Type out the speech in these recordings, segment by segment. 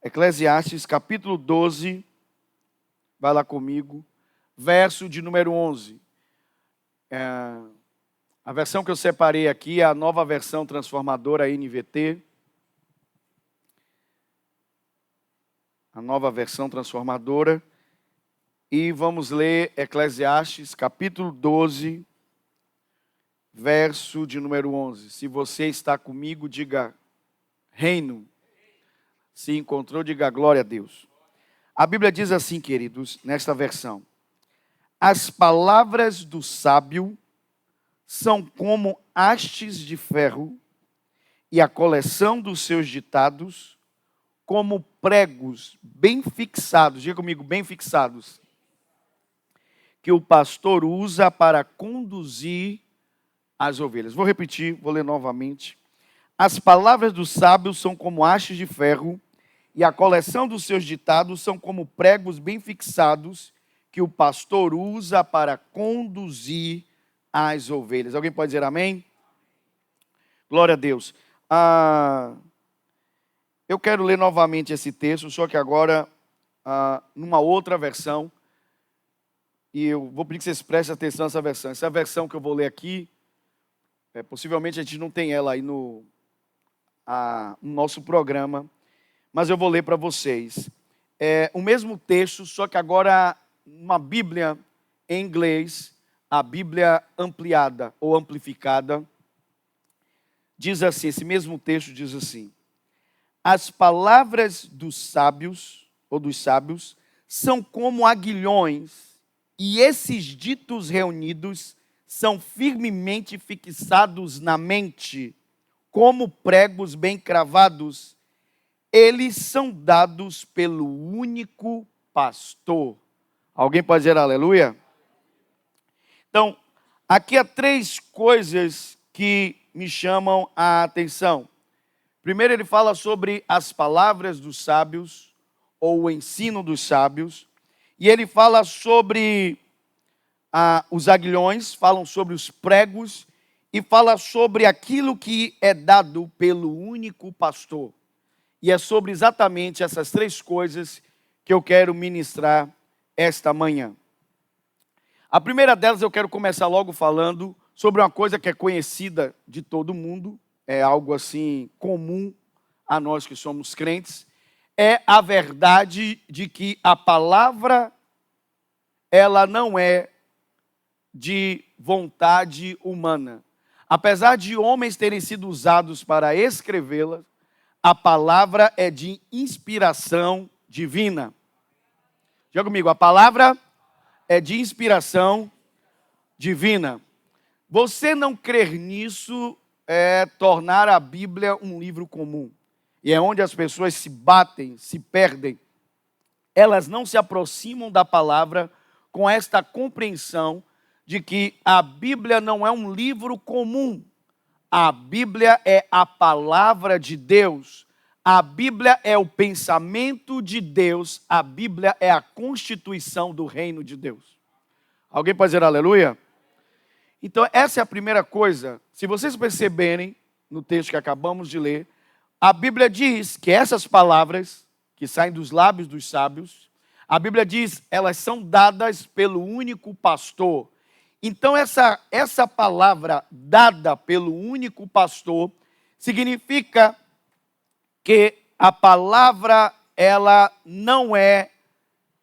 Eclesiastes capítulo 12, vai lá comigo, verso de número 11. A versão que eu separei aqui é a nova versão transformadora NVT. A nova versão transformadora. E vamos ler Eclesiastes capítulo 12, verso de número 11. Se você está comigo, diga reino. Se encontrou, diga glória a Deus. A Bíblia diz assim, queridos, nesta versão: as palavras do sábio são como hastes de ferro, e a coleção dos seus ditados como pregos bem fixados, diga comigo, bem fixados, que o pastor usa para conduzir as ovelhas. Vou repetir, vou ler novamente. As palavras do sábio são como hastes de ferro, e a coleção dos seus ditados são como pregos bem fixados, que o pastor usa para conduzir as ovelhas. Alguém pode dizer amém? Glória a Deus. Eu quero ler novamente esse texto, só que agora numa outra versão. E eu vou pedir que vocês prestem atenção nessa versão. Essa versão que eu vou ler aqui, possivelmente a gente não tem ela aí no nosso programa, mas eu vou ler para vocês. É o mesmo texto, só que agora uma Bíblia em inglês, a Bíblia ampliada ou amplificada, diz assim, esse mesmo texto diz assim: as palavras dos sábios, ou dos sábios, são como aguilhões, e esses ditos reunidos são firmemente fixados na mente, como pregos bem cravados. Eles são dados pelo único pastor. Alguém pode dizer aleluia? Então, aqui há três coisas que me chamam a atenção. Primeiro, ele fala sobre as palavras dos sábios, ou o ensino dos sábios. E ele fala sobre os aguilhões, falam sobre os pregos, e fala sobre aquilo que é dado pelo único pastor. E é sobre exatamente essas três coisas que eu quero ministrar esta manhã. A primeira delas eu quero começar logo falando sobre uma coisa que é conhecida de todo mundo, é algo assim comum a nós que somos crentes, é a verdade de que a palavra, ela não é de vontade humana. Apesar de homens terem sido usados para escrevê-la, a palavra é de inspiração divina. Diga comigo, a palavra é de inspiração divina. Você não crer nisso é tornar a Bíblia um livro comum. E é onde as pessoas se batem, se perdem. Elas não se aproximam da palavra com esta compreensão de que a Bíblia não é um livro comum. A Bíblia é a palavra de Deus. A Bíblia é o pensamento de Deus. A Bíblia é a constituição do reino de Deus. Alguém pode dizer aleluia? Então, essa é a primeira coisa. Se vocês perceberem no texto que acabamos de ler, a Bíblia diz que essas palavras que saem dos lábios dos sábios, a Bíblia diz, elas são dadas pelo único pastor. Então, essa palavra dada pelo único pastor significa que a palavra, ela não é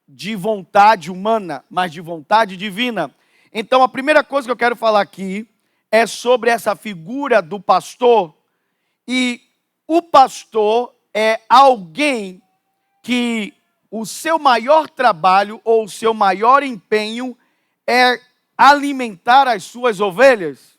de vontade humana, mas de vontade divina. Então, a primeira coisa que eu quero falar aqui é sobre essa figura do pastor. E o pastor é alguém que o seu maior trabalho ou o seu maior empenho é alimentar as suas ovelhas.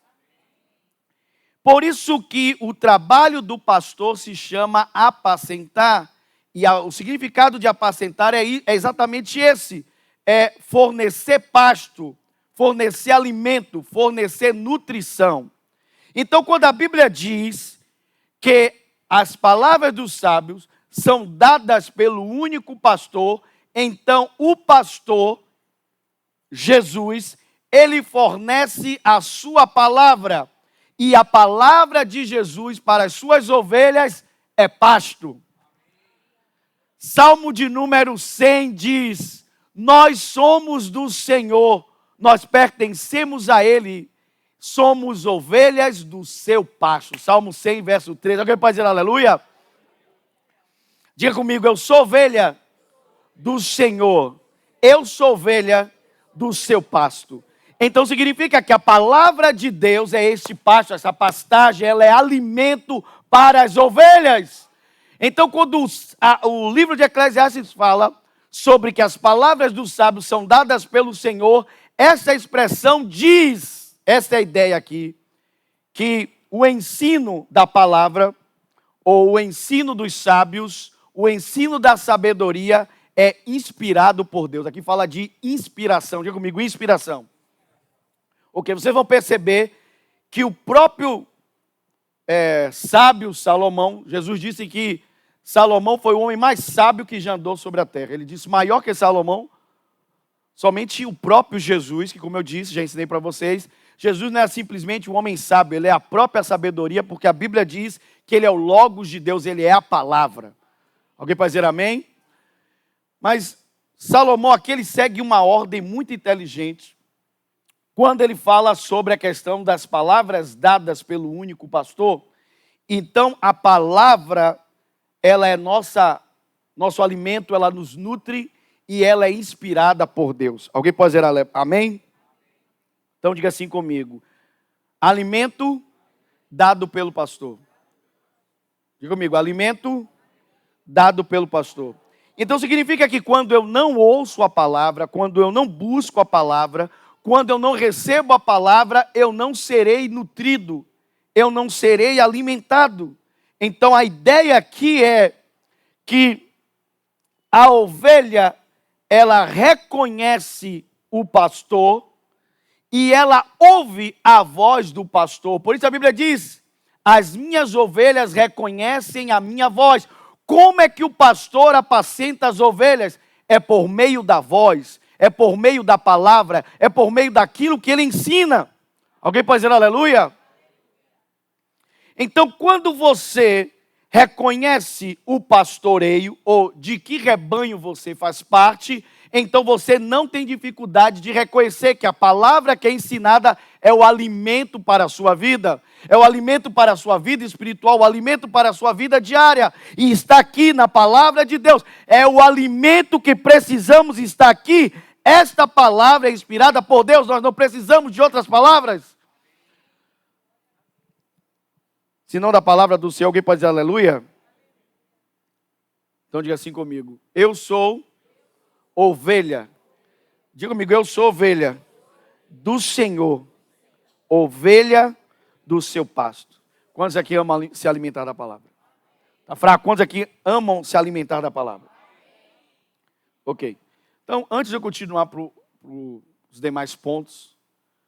Por isso que o trabalho do pastor se chama apacentar. E o significado de apacentar é exatamente esse. É fornecer pasto, fornecer alimento, fornecer nutrição. Então, quando a Bíblia diz que as palavras dos sábios são dadas pelo único pastor, então o pastor, Jesus, ele fornece a sua palavra. E a palavra de Jesus para as suas ovelhas é pasto. Salmo de número 100 diz: nós somos do Senhor, nós pertencemos a Ele, somos ovelhas do seu pasto. Salmo 100, verso 3. Alguém pode dizer aleluia? Diga comigo: eu sou ovelha do Senhor, eu sou ovelha do seu pasto. Então significa que a palavra de Deus é este pasto, essa pastagem, ela é alimento para as ovelhas. Então quando o livro de Eclesiastes fala sobre que as palavras dos sábios são dadas pelo Senhor, essa expressão diz, essa é a ideia aqui, que o ensino da palavra, ou o ensino dos sábios, o ensino da sabedoria é inspirado por Deus. Aqui fala de inspiração, diga comigo, inspiração. Ok, vocês vão perceber que o próprio sábio Salomão, Jesus disse que Salomão foi o homem mais sábio que já andou sobre a terra. Ele disse, maior que Salomão, somente o próprio Jesus, que como eu disse, já ensinei para vocês, Jesus não é simplesmente um homem sábio, ele é a própria sabedoria, porque a Bíblia diz que ele é o Logos de Deus, ele é a palavra. Alguém pode dizer amém? Mas Salomão aqui, ele segue uma ordem muito inteligente, quando ele fala sobre a questão das palavras dadas pelo único pastor. Então a palavra, ela é nosso alimento, ela nos nutre e ela é inspirada por Deus. Alguém pode dizer amém? Então diga assim comigo: alimento dado pelo pastor. Diga comigo, alimento dado pelo pastor. Então significa que quando eu não ouço a palavra, quando eu não busco a palavra, quando eu não recebo a palavra, eu não serei nutrido, eu não serei alimentado. Então a ideia aqui é que a ovelha, ela reconhece o pastor e ela ouve a voz do pastor. Por isso a Bíblia diz, as minhas ovelhas reconhecem a minha voz. Como é que o pastor apacenta as ovelhas? É por meio da voz, é por meio da palavra, é por meio daquilo que ele ensina. Alguém pode dizer aleluia? Então, quando você reconhece o pastoreio, ou de que rebanho você faz parte, então você não tem dificuldade de reconhecer que a palavra que é ensinada é o alimento para a sua vida, é o alimento para a sua vida espiritual, o alimento para a sua vida diária, e está aqui na palavra de Deus, é o alimento que precisamos, está aqui. Esta palavra é inspirada por Deus, nós não precisamos de outras palavras. Se não da palavra do Senhor, alguém pode dizer aleluia? Então diga assim comigo: eu sou ovelha. Diga comigo, eu sou ovelha do Senhor, ovelha do seu pasto. Quantos aqui amam se alimentar da palavra? Está fraco? Quantos aqui amam se alimentar da palavra? Ok. Então, antes de eu continuar para os demais pontos,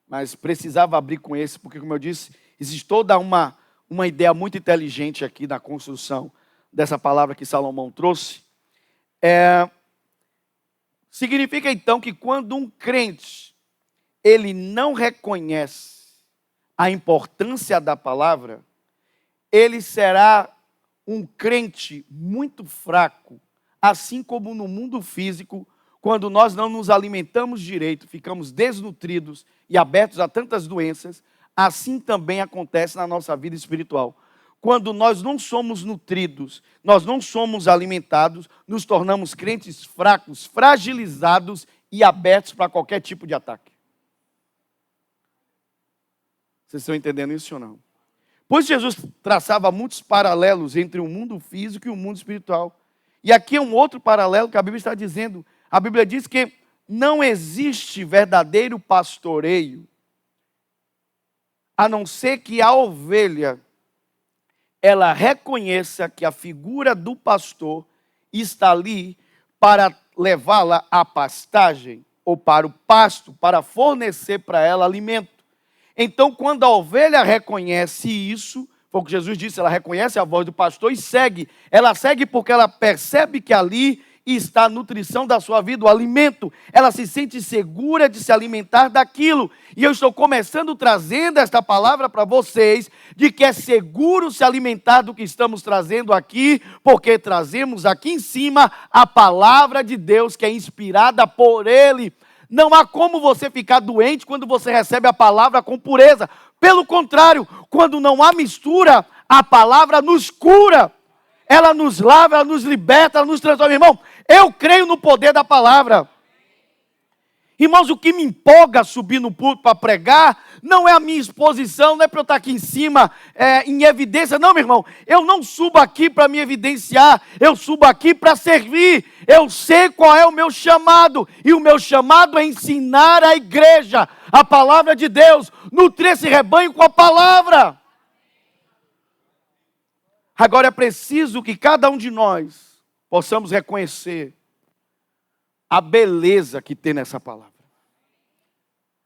mas precisava abrir com esse, porque como eu disse, existe toda uma ideia muito inteligente aqui na construção dessa palavra que Salomão trouxe. Significa então que quando um crente, ele não reconhece a importância da palavra, ele será um crente muito fraco, assim como no mundo físico, quando nós não nos alimentamos direito, ficamos desnutridos e abertos a tantas doenças, assim também acontece na nossa vida espiritual. Quando nós não somos nutridos, nós não somos alimentados, nos tornamos crentes fracos, fragilizados e abertos para qualquer tipo de ataque. Vocês estão entendendo isso ou não? Pois Jesus traçava muitos paralelos entre o mundo físico e o mundo espiritual. E aqui é um outro paralelo que a Bíblia está dizendo. A Bíblia diz que não existe verdadeiro pastoreio, a não ser que a ovelha, ela reconheça que a figura do pastor está ali para levá-la à pastagem, ou para o pasto, para fornecer para ela alimento. Então, quando a ovelha reconhece isso, foi o que Jesus disse, ela reconhece a voz do pastor e segue. Ela segue porque ela percebe que ali está a nutrição da sua vida, o alimento. Ela se sente segura de se alimentar daquilo. E eu estou começando trazendo esta palavra para vocês, de que é seguro se alimentar do que estamos trazendo aqui, porque trazemos aqui em cima a palavra de Deus, que é inspirada por Ele. Não há como você ficar doente quando você recebe a palavra com pureza. Pelo contrário, quando não há mistura, a palavra nos cura. Ela nos lava, ela nos liberta, ela nos transforma. Irmão, eu creio no poder da palavra. Irmãos, o que me empolga subir no púlpito para pregar, não é a minha exposição, não é para eu estar aqui em cima, em evidência. Não, meu irmão, eu não subo aqui para me evidenciar, eu subo aqui para servir. Eu sei qual é o meu chamado, e o meu chamado é ensinar a igreja a palavra de Deus, nutrir esse rebanho com a palavra. Agora é preciso que cada um de nós possamos reconhecer a beleza que tem nessa palavra,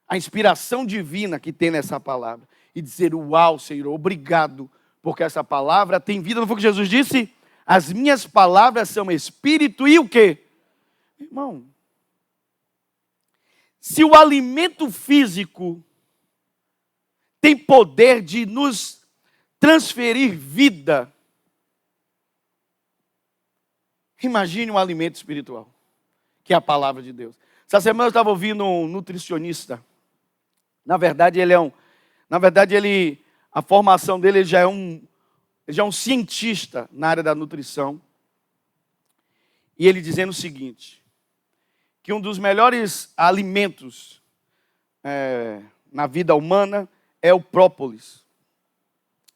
a inspiração divina que tem nessa palavra, e dizer: uau, Senhor, obrigado, porque essa palavra tem vida. Não foi o que Jesus disse? As minhas palavras são espírito e o quê? Irmão, se o alimento físico tem poder de nos transferir vida, imagine um alimento espiritual, que é a palavra de Deus. Essa semana eu estava ouvindo um nutricionista. Na verdade, a formação dele já é um cientista na área da nutrição. E ele dizendo o seguinte, que um dos melhores alimentos na vida humana é o própolis.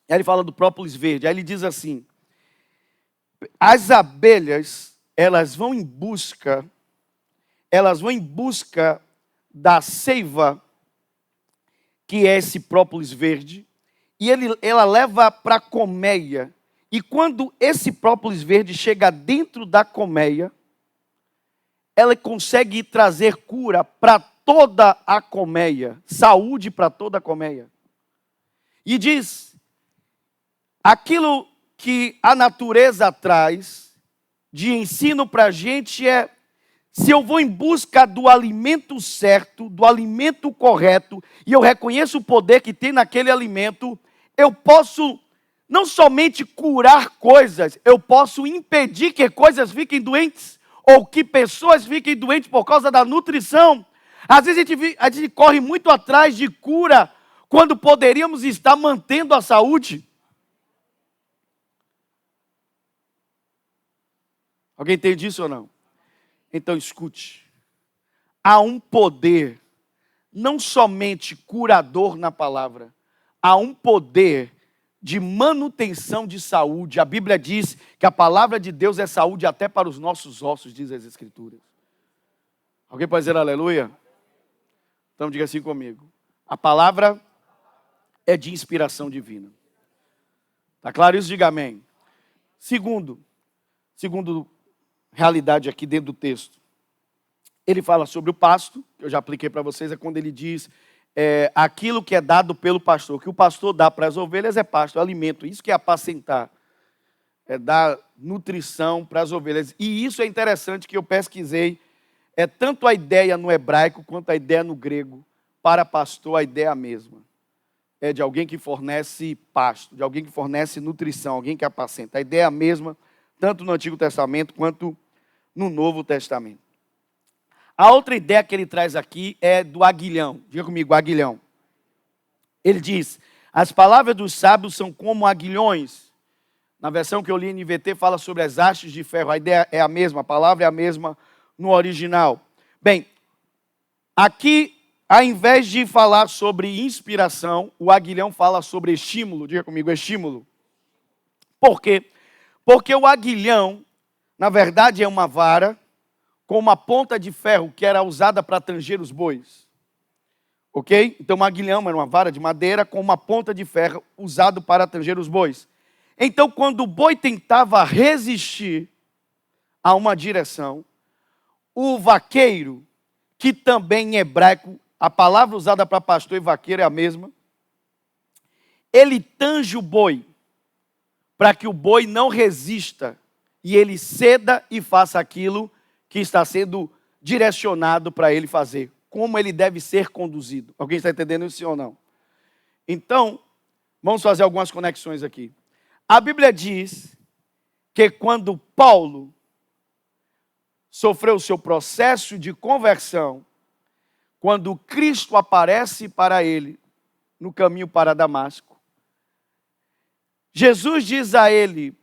Aí ele fala do própolis verde. Aí ele diz assim: as abelhas, elas vão em busca da seiva, que é esse própolis verde, e ela leva para a colmeia. E quando esse própolis verde chega dentro da colmeia, ela consegue trazer cura para toda a colmeia, saúde para toda a colmeia. E diz, aquilo que a natureza traz de ensino para a gente é: se eu vou em busca do alimento certo, do alimento correto, e eu reconheço o poder que tem naquele alimento, eu posso não somente curar coisas, eu posso impedir que coisas fiquem doentes, ou que pessoas fiquem doentes por causa da nutrição. Às vezes a gente corre muito atrás de cura, quando poderíamos estar mantendo a saúde. Alguém entende isso ou não? Então escute, há um poder, não somente curador na palavra, há um poder de manutenção de saúde. A Bíblia diz que a palavra de Deus é saúde até para os nossos ossos, diz as Escrituras. Alguém pode dizer aleluia? Então diga assim comigo: a palavra é de inspiração divina. Está claro isso? Diga amém. Segundo realidade aqui dentro do texto, ele fala sobre o pasto, que eu já apliquei para vocês, é quando ele diz aquilo que é dado pelo pastor, que o pastor dá para as ovelhas é pasto, é alimento, isso que é apacentar, é dar nutrição para as ovelhas. E isso é interessante, que eu pesquisei, tanto a ideia no hebraico quanto a ideia no grego. Para pastor a ideia é a mesma, é de alguém que fornece pasto, de alguém que fornece nutrição, alguém que apacenta. A ideia é a mesma, tanto no Antigo Testamento quanto no Novo Testamento. A outra ideia que ele traz aqui é do aguilhão. Diga comigo, aguilhão. Ele diz: as palavras dos sábios são como aguilhões. Na versão que eu li em NVT fala sobre as hastes de ferro. A ideia é a mesma, a palavra é a mesma no original. Bem, aqui, ao invés de falar sobre inspiração, o aguilhão fala sobre estímulo. Diga comigo, estímulo. Por quê? Porque o aguilhão, na verdade, é uma vara com uma ponta de ferro que era usada para tanger os bois. Ok? Então, um aguilhão era uma vara de madeira com uma ponta de ferro usado para tanger os bois. Então, quando o boi tentava resistir a uma direção, o vaqueiro, que também em hebraico, a palavra usada para pastor e vaqueiro é a mesma, ele tange o boi, para que o boi não resista e ele ceda e faça aquilo que está sendo direcionado para ele fazer. Como ele deve ser conduzido. Alguém está entendendo isso, sim ou não? Então, vamos fazer algumas conexões aqui. A Bíblia diz que quando Paulo sofreu o seu processo de conversão, quando Cristo aparece para ele no caminho para Damasco, Jesus diz a ele,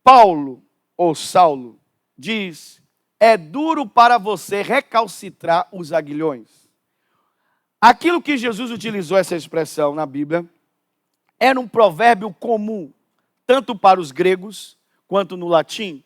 Paulo ou Saulo, diz, é duro para você recalcitrar os aguilhões. Aquilo que Jesus utilizou essa expressão na Bíblia era um provérbio comum, tanto para os gregos quanto no latim,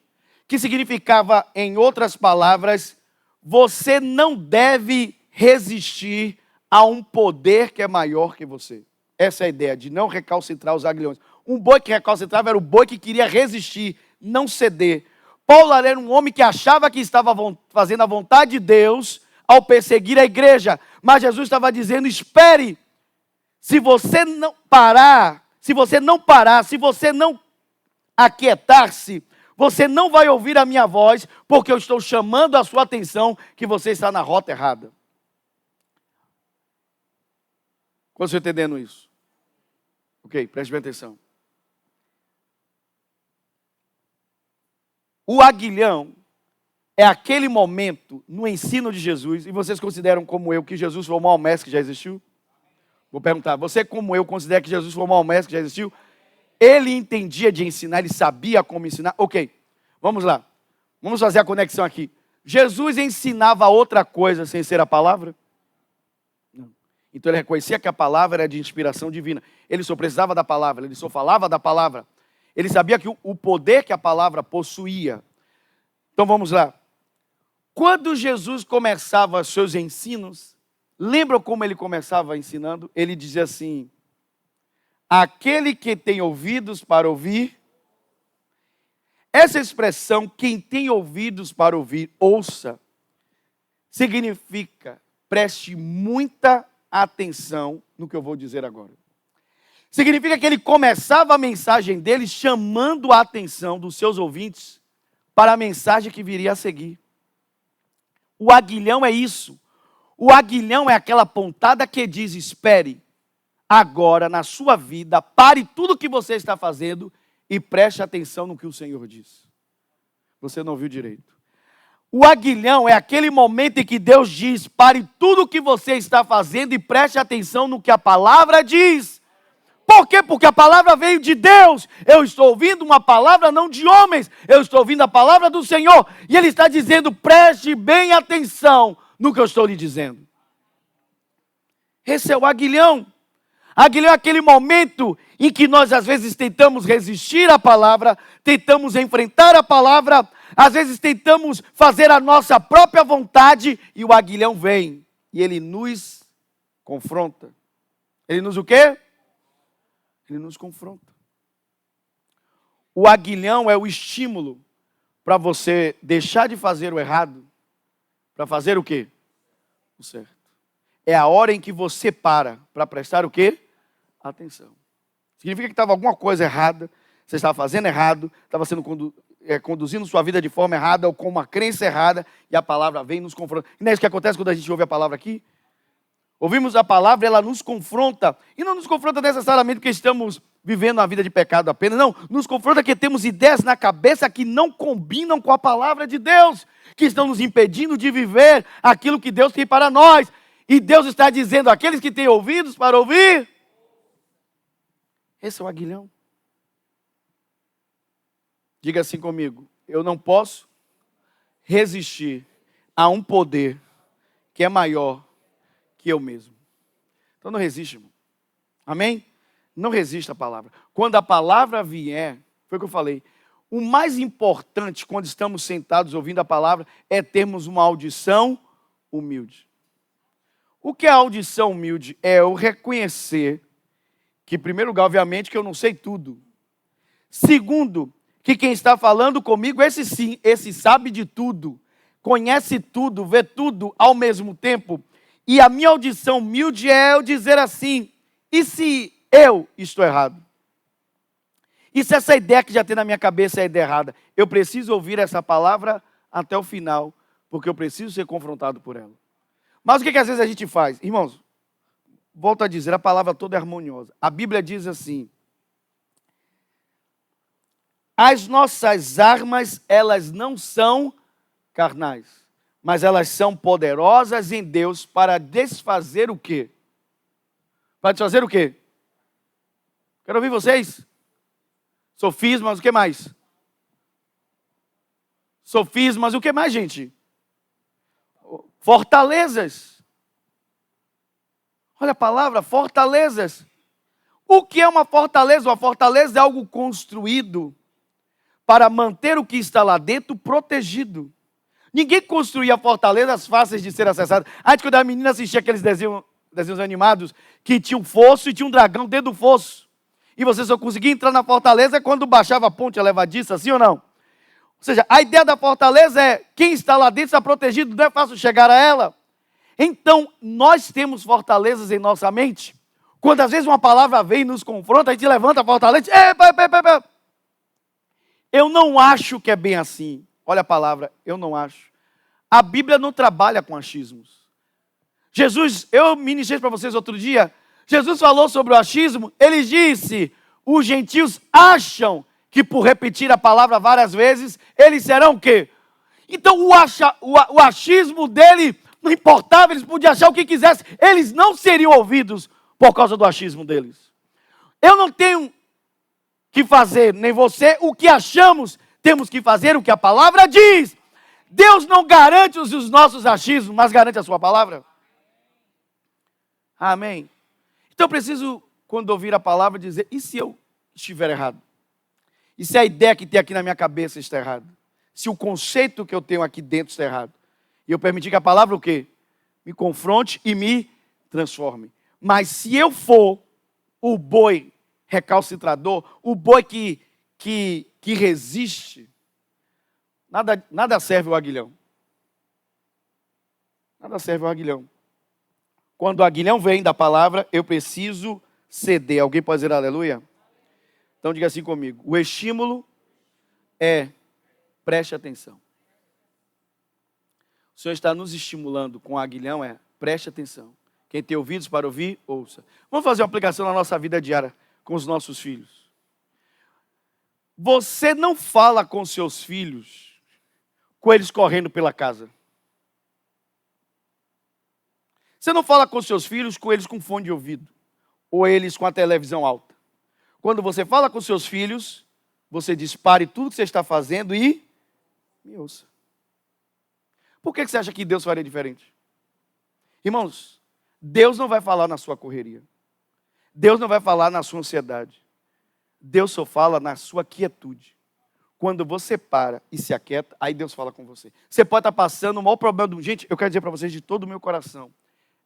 que significava, em outras palavras, você não deve resistir a um poder que é maior que você. Essa é a ideia de não recalcitrar os aguilhões. Um boi que recalcitrava era o boi que queria resistir, não ceder. Paulo era um homem que achava que estava fazendo a vontade de Deus ao perseguir a igreja. Mas Jesus estava dizendo, espere, se você não parar, se você não aquietar-se, você não vai ouvir a minha voz, porque eu estou chamando a sua atenção que você está na rota errada. Quando você está entendendo isso? Ok, preste bem atenção. O aguilhão é aquele momento no ensino de Jesus, e vocês consideram como eu que Jesus foi o maior mestre que já existiu? Vou perguntar, você como eu considera que Jesus foi o maior mestre que já existiu? Ele entendia de ensinar, ele sabia como ensinar. Ok, vamos lá. Vamos fazer a conexão aqui. Jesus ensinava outra coisa sem ser a palavra? Não. Então ele reconhecia que a palavra era de inspiração divina. Ele só precisava da palavra, ele só falava da palavra. Ele sabia que o poder que a palavra possuía. Então vamos lá. Quando Jesus começava seus ensinos, lembram como ele começava ensinando? Ele dizia assim, aquele que tem ouvidos para ouvir. Essa expressão, quem tem ouvidos para ouvir, ouça, significa, preste muita atenção no que eu vou dizer agora. Significa que ele começava a mensagem dele chamando a atenção dos seus ouvintes para a mensagem que viria a seguir. O aguilhão é isso. O aguilhão é aquela pontada que diz, espere, agora na sua vida, pare tudo o que você está fazendo e preste atenção no que o Senhor diz. Você não ouviu direito. O aguilhão é aquele momento em que Deus diz, pare tudo o que você está fazendo e preste atenção no que a palavra diz. Por quê? Porque a palavra veio de Deus. Eu estou ouvindo uma palavra não de homens. Eu estou ouvindo a palavra do Senhor. E Ele está dizendo, preste bem atenção no que eu estou lhe dizendo. Esse é o aguilhão. Aguilhão é aquele momento em que nós às vezes tentamos resistir à palavra, tentamos enfrentar a palavra, às vezes tentamos fazer a nossa própria vontade e o aguilhão vem e ele nos confronta. Ele nos o quê? Ele nos confronta. O aguilhão é o estímulo para você deixar de fazer o errado, para fazer o quê? O certo. É a hora em que você para prestar o quê? Atenção. Significa que estava alguma coisa errada, você estava fazendo errado, estava sendo conduzindo sua vida de forma errada ou com uma crença errada, e a palavra vem e nos confronta. E não é isso que acontece quando a gente ouve a palavra aqui? Ouvimos a palavra, ela nos confronta, e não nos confronta necessariamente porque estamos vivendo uma vida de pecado apenas, não, nos confronta porque temos ideias na cabeça que não combinam com a palavra de Deus, que estão nos impedindo de viver aquilo que Deus tem para nós. E Deus está dizendo, aqueles que têm ouvidos para ouvir, esse é o aguilhão. Diga assim comigo, eu não posso resistir a um poder que é maior que eu mesmo. Então não resiste, irmão. Amém? Não resista à palavra. Quando a palavra vier, foi o que eu falei, o mais importante quando estamos sentados ouvindo a palavra é termos uma audição humilde. O que é audição humilde? É eu reconhecer que, em primeiro lugar, obviamente, que eu não sei tudo. Segundo, que quem está falando comigo, esse sim, esse sabe de tudo, conhece tudo, vê tudo ao mesmo tempo. E a minha audição humilde é eu dizer assim, e se eu estou errado? E se essa ideia que já tem na minha cabeça é a ideia errada, eu preciso ouvir essa palavra até o final, porque eu preciso ser confrontado por ela. Mas o que às vezes a gente faz? Irmãos, volto a dizer, a palavra toda é harmoniosa. A Bíblia diz assim: as nossas armas, elas não são carnais, mas elas são poderosas em Deus para desfazer o quê? Para desfazer o quê? Quero ouvir vocês. Sofismas, o que mais? Sofismas, o que mais, gente? Fortalezas. Olha a palavra, fortalezas. O que é uma fortaleza? Uma fortaleza é algo construído para manter o que está lá dentro protegido. Ninguém construía fortalezas fáceis de ser acessadas. Antes, quando a menina assistia aqueles desenhos animados, que tinha um fosso e tinha um dragão dentro do fosso. E você só conseguia entrar na fortaleza quando baixava a ponte, a levadiça, assim ou não? Ou seja, a ideia da fortaleza é, quem está lá dentro está protegido, não é fácil chegar a ela. Então, nós temos fortalezas em nossa mente. Quando às vezes uma palavra vem e nos confronta, a gente levanta a fortaleza e diz, eu não acho que é bem assim. Olha a palavra, eu não acho. A Bíblia não trabalha com achismos. Jesus, eu ministrei para vocês outro dia, Jesus falou sobre o achismo, ele disse, os gentios acham que por repetir a palavra várias vezes, eles serão o quê? Então o achismo dele não importava, eles podiam achar o que quisessem, eles não seriam ouvidos por causa do achismo deles. Eu não tenho que fazer, nem você, o que achamos, temos que fazer o que a palavra diz. Deus não garante os nossos achismos, mas garante a sua palavra. Amém. Então eu preciso, quando ouvir a palavra, dizer, e se eu estiver errado? E se a ideia que tem aqui na minha cabeça está errada? Se o conceito que eu tenho aqui dentro está errado? E eu permitir que a palavra o quê? Me confronte e me transforme. Mas se eu for o boi recalcitrador, o boi que resiste, nada serve o aguilhão. Nada serve o aguilhão. Quando o aguilhão vem da palavra, eu preciso ceder. Alguém pode dizer aleluia? Então diga assim comigo. O estímulo é, preste atenção. O Senhor está nos estimulando com o aguilhão, preste atenção. Quem tem ouvidos para ouvir, ouça. Vamos fazer uma aplicação na nossa vida diária com os nossos filhos. Você não fala com seus filhos com eles correndo pela casa. Você não fala com seus filhos com eles com fone de ouvido, ou eles com a televisão alta. Quando você fala com seus filhos, você dispare tudo que você está fazendo e me ouça. Por que você acha que Deus faria diferente? Irmãos, Deus não vai falar na sua correria. Deus não vai falar na sua ansiedade. Deus só fala na sua quietude. Quando você para e se aquieta, aí Deus fala com você. Você pode estar passando o maior problema do... Gente, eu quero dizer para vocês de todo o meu coração.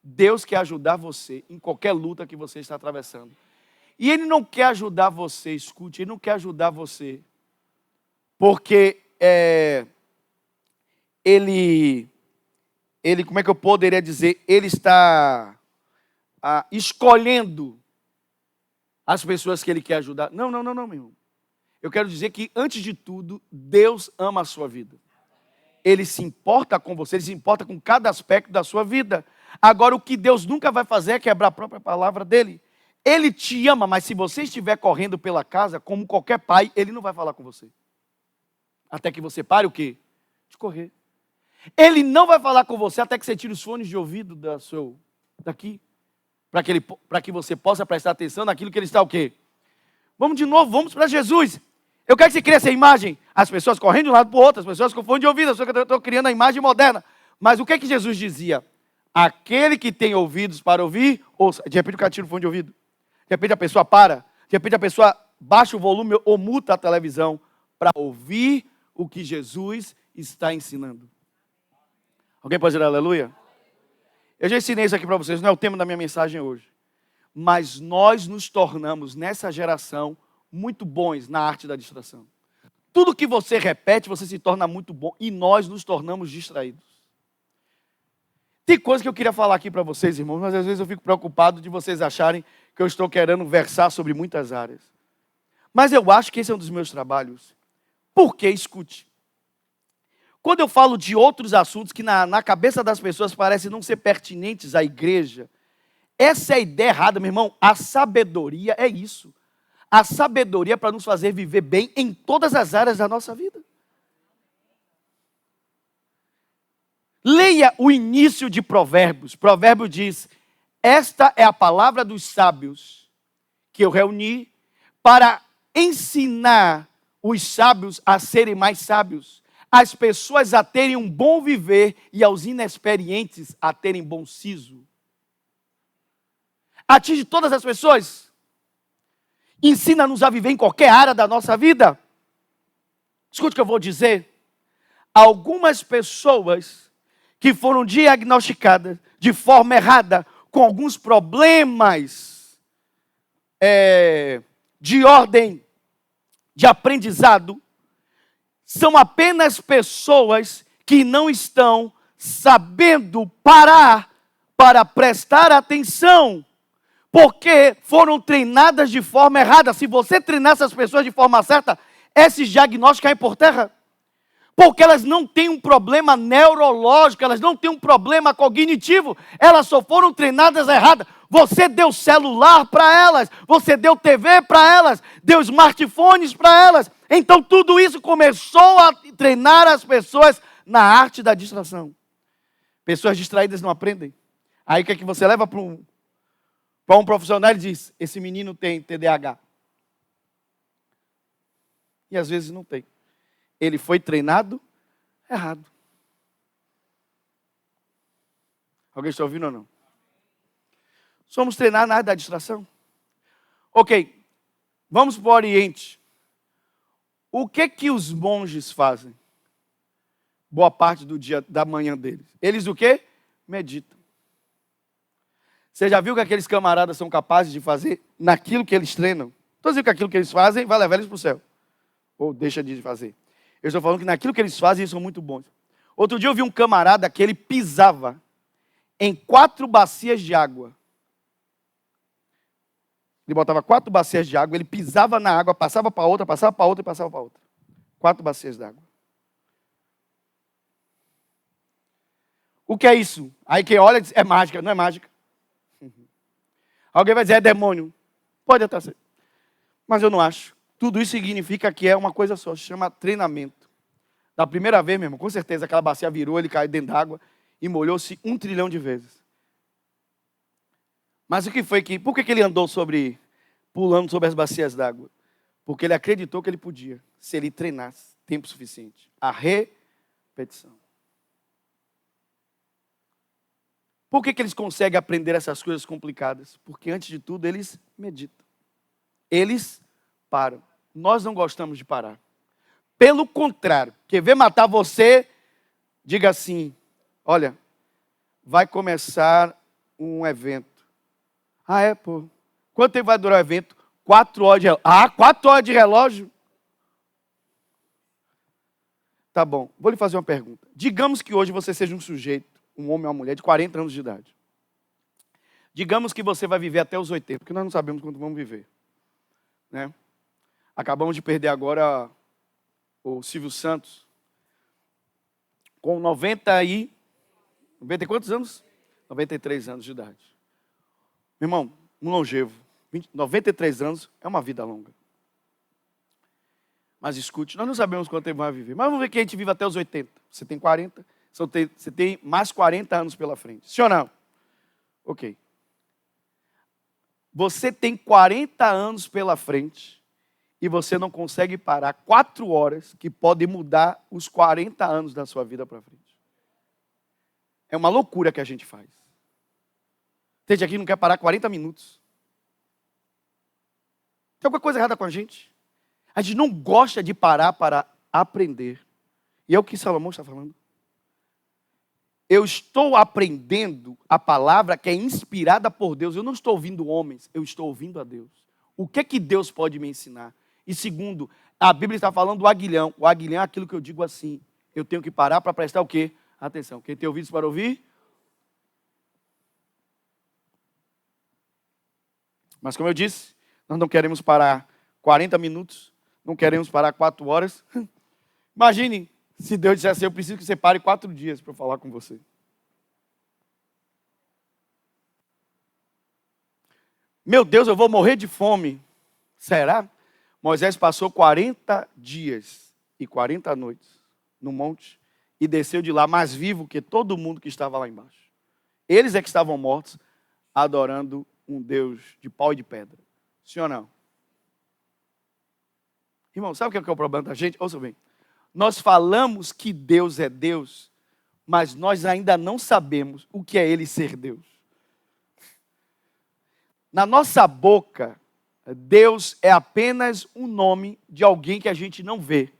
Deus quer ajudar você em qualquer luta que você está atravessando. E Ele não quer ajudar você, escute, Ele não quer ajudar você porque Ele, como é que eu poderia dizer, Ele está escolhendo as pessoas que Ele quer ajudar. Não, meu irmão. Eu quero dizer que, antes de tudo, Deus ama a sua vida. Ele se importa com você, Ele se importa com cada aspecto da sua vida. Agora, o que Deus nunca vai fazer é quebrar a própria palavra dEle. Ele te ama, mas se você estiver correndo pela casa, como qualquer pai, Ele não vai falar com você. Até que você pare o quê? De correr. Ele não vai falar com você até que você tire os fones de ouvido daqui. Para que você possa prestar atenção naquilo que Ele está o quê? Vamos de novo, vamos para Jesus. Eu quero que você crie essa imagem. As pessoas correndo de um lado para o outro, as pessoas com fone de ouvido, as pessoas que eu estou criando a imagem moderna. Mas o que é que Jesus dizia? Aquele que tem ouvidos para ouvir, ouça. De repente o cara tira o fone de ouvido. De repente a pessoa para. De repente a pessoa baixa o volume ou muta a televisão para ouvir o que Jesus está ensinando. Alguém pode dizer aleluia? Eu já ensinei isso aqui para vocês, não é o tema da minha mensagem hoje. Mas nós nos tornamos, nessa geração, muito bons na arte da distração. Tudo que você repete, você se torna muito bom. E nós nos tornamos distraídos. Tem coisa que eu queria falar aqui para vocês, irmãos, mas às vezes eu fico preocupado de vocês acharem que eu estou querendo versar sobre muitas áreas. Mas eu acho que esse é um dos meus trabalhos. Porque, escute, quando eu falo de outros assuntos que na cabeça das pessoas parecem não ser pertinentes à igreja, essa é a ideia errada, meu irmão. A sabedoria é isso. A sabedoria é para nos fazer viver bem em todas as áreas da nossa vida. Leia o início de Provérbios. Provérbio diz: esta é a palavra dos sábios que eu reuni para ensinar os sábios a serem mais sábios, as pessoas a terem um bom viver e aos inexperientes a terem bom siso. Atinge todas as pessoas. Ensina-nos a viver em qualquer área da nossa vida. Escute o que eu vou dizer. Algumas pessoas que foram diagnosticadas de forma errada, com alguns problemas de ordem de aprendizado, são apenas pessoas que não estão sabendo parar para prestar atenção, porque foram treinadas de forma errada. Se você treinar essas pessoas de forma certa, esse diagnóstico cai por terra. Porque elas não têm um problema neurológico, elas não têm um problema cognitivo, elas só foram treinadas erradas. Você deu celular para elas, você deu TV para elas, deu smartphones para elas. Então tudo isso começou a treinar as pessoas na arte da distração. Pessoas distraídas não aprendem. Aí o que é que você leva para um profissional e diz: esse menino tem TDAH. E às vezes não tem. Ele foi treinado errado. Alguém está ouvindo ou não? Somos treinados na área da distração. Ok, vamos para o Oriente. O que os monges fazem? Boa parte do dia, da manhã deles. Eles o quê? Meditam. Você já viu que aqueles camaradas são capazes de fazer naquilo que eles treinam? Estou dizendo que aquilo que eles fazem vai levar eles para o céu. Ou deixa de fazer. Eu estou falando que naquilo que eles fazem, eles são muito bons. Outro dia eu vi um camarada que ele pisava em 4 bacias de água. Ele botava 4 bacias de água, ele pisava na água, passava para outra, passava para outra e passava para outra. 4 bacias de água. O que é isso? Aí quem olha diz: é mágica. Não é mágica. Alguém vai dizer: é demônio. Pode até ser. Mas eu não acho. Tudo isso significa que é uma coisa só, se chama treinamento. Da primeira vez, meu irmão, com certeza aquela bacia virou, ele caiu dentro d'água e molhou-se 1 trilhão de vezes. Mas o que foi que... Por que ele andou pulando sobre as bacias d'água? Porque ele acreditou que ele podia, se ele treinasse tempo suficiente. A repetição. Por que eles conseguem aprender essas coisas complicadas? Porque antes de tudo eles meditam. Eles param. Nós não gostamos de parar. Pelo contrário, quer ver matar você? Diga assim: olha, vai começar um evento. Ah, é, pô. Quanto tempo vai durar o evento? 4 horas de relógio. Ah, 4 horas de relógio? Tá bom, vou lhe fazer uma pergunta. Digamos que hoje você seja um sujeito, um homem ou uma mulher de 40 anos de idade. Digamos que você vai viver até os 80, porque nós não sabemos quanto vamos viver. Né? Acabamos de perder agora o Silvio Santos, com 90 e quantos anos? 93 anos de idade. Meu irmão, um longevo, 93 anos é uma vida longa. Mas escute, nós não sabemos quanto tempo vai viver. Mas vamos ver que a gente vive até os 80. Você tem 40, você tem mais 40 anos pela frente. Sim ou não? Ok. Você tem 40 anos pela frente e você não consegue parar 4 horas que podem mudar os 40 anos da sua vida para frente. É uma loucura que a gente faz. Tem gente aqui que não quer parar 40 minutos. Tem alguma coisa errada com a gente? A gente não gosta de parar para aprender. E é o que Salomão está falando. Eu estou aprendendo a palavra que é inspirada por Deus. Eu não estou ouvindo homens, eu estou ouvindo a Deus. O que Deus pode me ensinar? E segundo, a Bíblia está falando do aguilhão. O aguilhão é aquilo que eu digo assim. Eu tenho que parar para prestar o quê? Atenção. Quem tem ouvidos para ouvir? Mas como eu disse, nós não queremos parar 40 minutos, não queremos parar 4 horas. Imagine se Deus dissesse, eu preciso que você pare 4 dias para falar com você. Meu Deus, eu vou morrer de fome. Será? Moisés passou 40 dias e 40 noites no monte e desceu de lá mais vivo que todo mundo que estava lá embaixo. Eles é que estavam mortos, adorando um Deus de pau e de pedra. Sim ou não? Irmão, sabe o que é o problema da gente? Ouça bem. Nós falamos que Deus é Deus, mas nós ainda não sabemos o que é Ele ser Deus. Na nossa boca, Deus é apenas um nome de alguém que a gente não vê,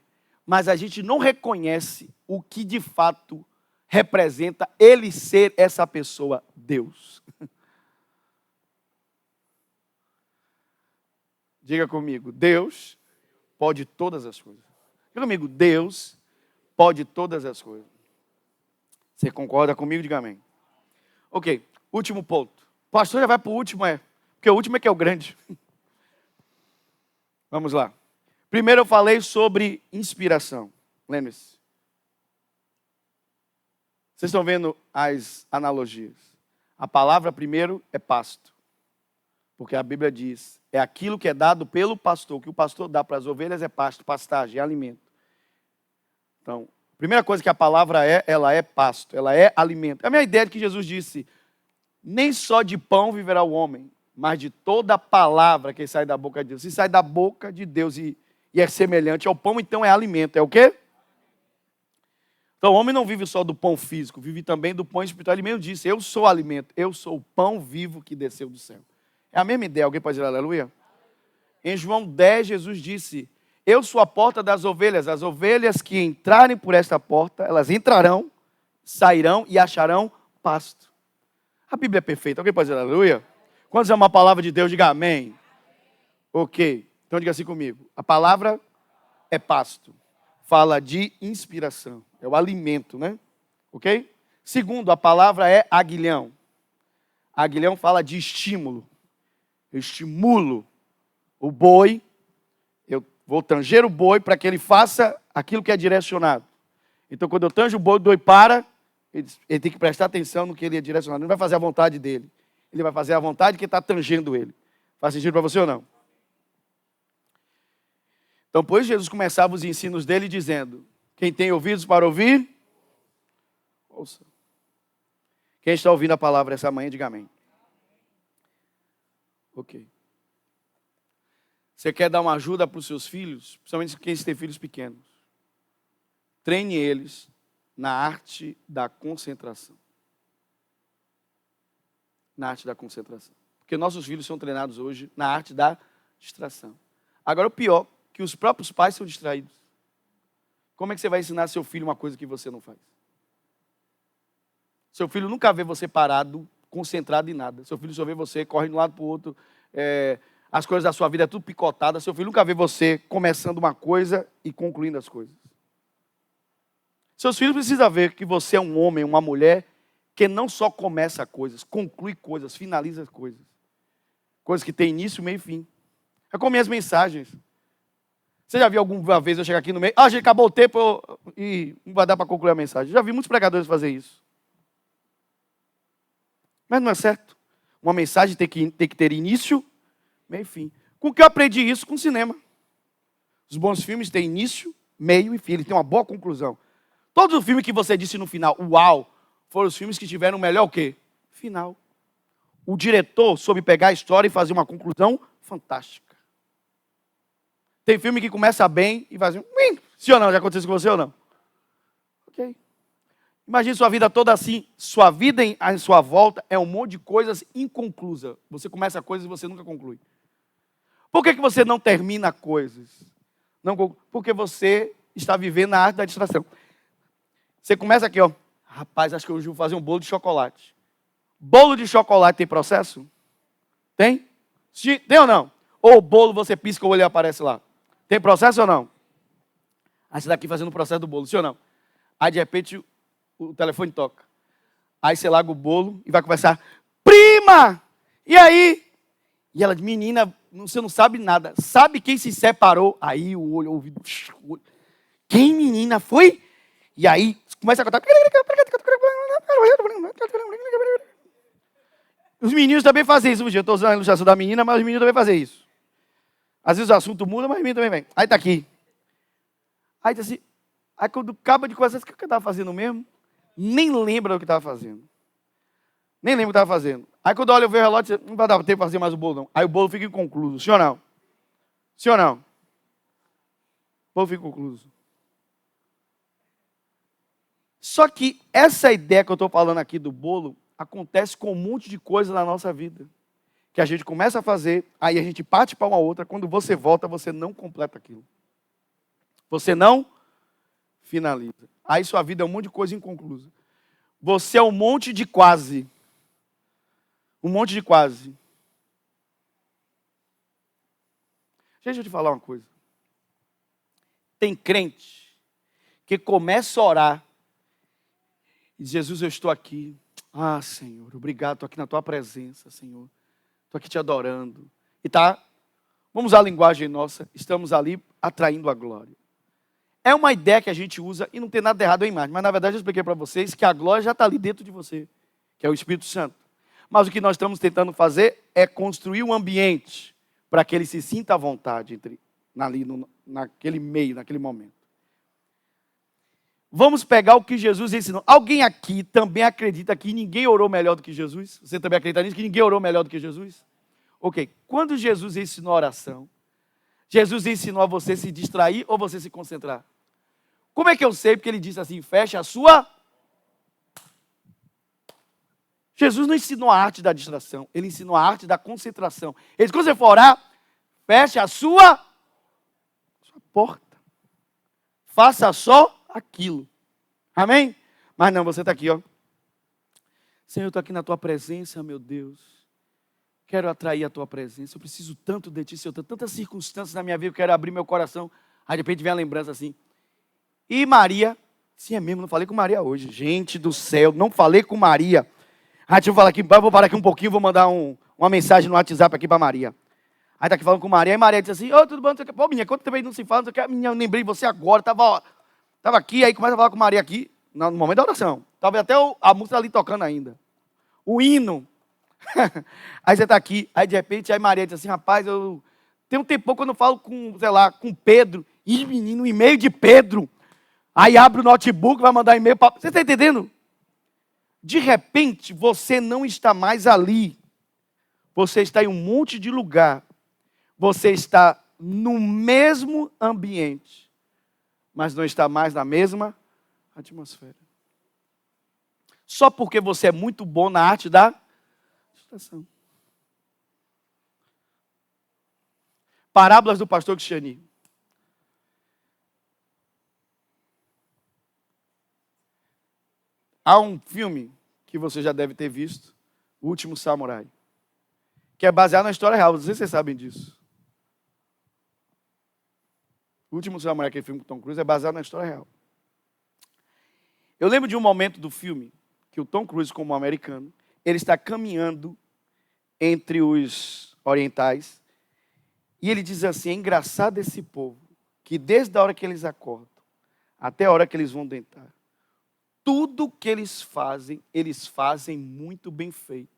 mas a gente não reconhece o que de fato representa Ele ser essa pessoa, Deus. Diga comigo, Deus pode todas as coisas. Diga comigo, Deus pode todas as coisas. Você concorda comigo? Diga amém. Ok, último ponto. O pastor já vai para o último, porque o último é que é o grande. Vamos lá. Primeiro eu falei sobre inspiração. Lembre-se. Vocês estão vendo as analogias. A palavra primeiro é pasto. Porque a Bíblia diz, é aquilo que é dado pelo pastor. O que o pastor dá para as ovelhas é pasto, pastagem, é alimento. Então, a primeira coisa que a palavra é, ela é pasto, ela é alimento. É a minha ideia de que Jesus disse, nem só de pão viverá o homem, mas de toda a palavra que sai da boca de Deus. Se sai da boca de Deus e é semelhante ao pão, então é alimento. É o quê? Então o homem não vive só do pão físico, vive também do pão espiritual. Ele mesmo disse, eu sou alimento, eu sou o pão vivo que desceu do céu. É a mesma ideia, alguém pode dizer aleluia? Em João 10, Jesus disse, eu sou a porta das ovelhas. As ovelhas que entrarem por esta porta, elas entrarão, sairão e acharão pasto. A Bíblia é perfeita, alguém pode dizer aleluia? Quando é uma palavra de Deus, diga amém. Ok, então diga assim comigo. A palavra é pasto. Fala de inspiração. É o alimento, né? Ok? Segundo, a palavra é aguilhão. Aguilhão fala de estímulo. Eu estimulo o boi. Eu vou tanger o boi para que ele faça aquilo que é direcionado. Então, quando eu tanjo o boi para, ele tem que prestar atenção no que ele é direcionado. Ele não vai fazer a vontade dele. Ele vai fazer a vontade que está tangendo ele. Faz sentido para você ou não? Então, pois Jesus começava os ensinos dele dizendo, quem tem ouvidos para ouvir, ouça. Quem está ouvindo a palavra essa manhã, diga amém. Ok. Você quer dar uma ajuda para os seus filhos, principalmente quem tem filhos pequenos? Treine eles na arte da concentração. Na arte da concentração. Porque nossos filhos são treinados hoje na arte da distração. Agora, o pior, que os próprios pais são distraídos. Como é que você vai ensinar seu filho uma coisa que você não faz? Seu filho nunca vê você parado, concentrado em nada. Seu filho só vê você correndo de um lado para o outro. As coisas da sua vida é tudo picotada. Seu filho nunca vê você começando uma coisa e concluindo as coisas. Seus filhos precisam ver que você é um homem, uma mulher, que não só começa coisas, conclui coisas, finaliza coisas. Coisas que têm início, meio e fim. É como minhas mensagens. Você já viu alguma vez eu chegar aqui no meio? Ah, já acabou o tempo e não vai dar para concluir a mensagem. Já vi muitos pregadores fazer isso. Mas não é certo. Uma mensagem tem que ter início, meio e fim. Com que eu aprendi isso? Com o cinema. Os bons filmes têm início, meio e fim. Eles têm uma boa conclusão. Todos os filmes que você disse no final, uau, foram os filmes que tiveram o melhor o quê? Final. O diretor soube pegar a história e fazer uma conclusão fantástica. Tem filme que começa bem e faz sim ou não? Já aconteceu com você ou não? Ok. Imagine sua vida toda assim. Sua vida em sua volta é um monte de coisas inconclusas. Você começa coisas e você nunca conclui. Por que você não termina coisas? Não, porque você está vivendo na arte da distração. Você começa aqui, ó. Rapaz, acho que hoje eu vou fazer um bolo de chocolate. Bolo de chocolate tem processo? Tem? Tem ou não? Ou o bolo você pisca ou ele aparece lá? Tem processo ou não? Aí você está aqui fazendo o processo do bolo, sim ou não? Aí de repente o telefone toca. Aí você larga o bolo e vai conversar. Prima! E aí? E ela, menina, você não sabe nada. Sabe quem se separou? Aí o olho, o ouvido. Quem, menina, foi? E aí começa a contar. Os meninos também fazem isso. Eu estou usando a ilustração da menina, mas os meninos também fazem isso. Às vezes o assunto muda, mas os meninos também vêm. Aí tá aqui. Aí diz assim. Aí quando acaba de conversar, o que eu estava fazendo mesmo? Nem lembra do que estava fazendo. Nem lembro o que estava fazendo. Aí quando olha, eu vejo o relógio, não vai dar tempo para fazer mais o bolo, não. Aí o bolo fica inconcluso. Sim ou não? Sim ou não? O bolo fica inconcluso. Só que essa ideia que eu estou falando aqui do bolo, acontece com um monte de coisa na nossa vida. Que a gente começa a fazer, aí a gente parte para uma outra, quando você volta, você não completa aquilo. Você não finaliza. Aí sua vida é um monte de coisa inconclusa. Você é um monte de quase. Um monte de quase. Deixa eu te falar uma coisa. Tem crente que começa a orar e diz, Jesus, eu estou aqui. Ah, Senhor, obrigado, estou aqui na tua presença, Senhor. Estou aqui te adorando. E tá, vamos usar a linguagem nossa, estamos ali atraindo a glória. É uma ideia que a gente usa e não tem nada errado em imagem. Mas na verdade eu expliquei para vocês que a glória já está ali dentro de você, que é o Espírito Santo. Mas o que nós estamos tentando fazer é construir um ambiente para que ele se sinta à vontade ali naquele meio, naquele momento. Vamos pegar o que Jesus ensinou. Alguém aqui também acredita que ninguém orou melhor do que Jesus? Você também acredita nisso? Que ninguém orou melhor do que Jesus? Ok. Quando Jesus ensinou a oração, Jesus ensinou a você se distrair ou você se concentrar? Como é que eu sei? Porque ele disse assim, fecha a sua... Jesus não ensinou a arte da distração, ele ensinou a arte da concentração. Ele disse, quando você for orar, feche a sua porta. Faça só aquilo. Amém? Mas não, você está aqui, ó. Senhor, eu estou aqui na tua presença, meu Deus. Quero atrair a tua presença. Eu preciso tanto de ti, Senhor. Tem tantas circunstâncias na minha vida, eu quero abrir meu coração. Aí de repente vem a lembrança assim. E Maria? Sim, é mesmo, não falei com Maria hoje. Gente do céu, não falei com Maria. Ah, deixa eu falar aqui, vou parar aqui um pouquinho, vou mandar uma mensagem no WhatsApp aqui para Maria. Aí tá aqui falando com Maria, e Maria disse assim, tudo bom? Pô, menina, quanto tempo não se fala? Menina, eu lembrei de você agora, estava aqui, aí começa a falar com Maria aqui, no momento da oração. Estava até a música ali tocando ainda. O hino. Aí você está aqui, aí de repente, aí Maria diz assim, rapaz, eu tenho um tempo que eu não falo com, sei lá, com Pedro. Ih, menino, e-mail de Pedro. Aí abre o notebook, vai mandar e-mail para... Você está entendendo? De repente, você não está mais ali. Você está em um monte de lugar. Você está no mesmo ambiente, mas não está mais na mesma atmosfera. Só porque você é muito bom na arte da distração. Parábolas do pastor Cristiani. Há um filme que você já deve ter visto, O Último Samurai, que é baseado na história real. Não sei se vocês sabem disso. O Último Samurai, aquele filme com Tom Cruise, é baseado na história real. Eu lembro de um momento do filme que o Tom Cruise, como americano, ele está caminhando entre os orientais e ele diz assim, é engraçado esse povo, que desde a hora que eles acordam até a hora que eles vão deitar, tudo que eles fazem muito bem feito,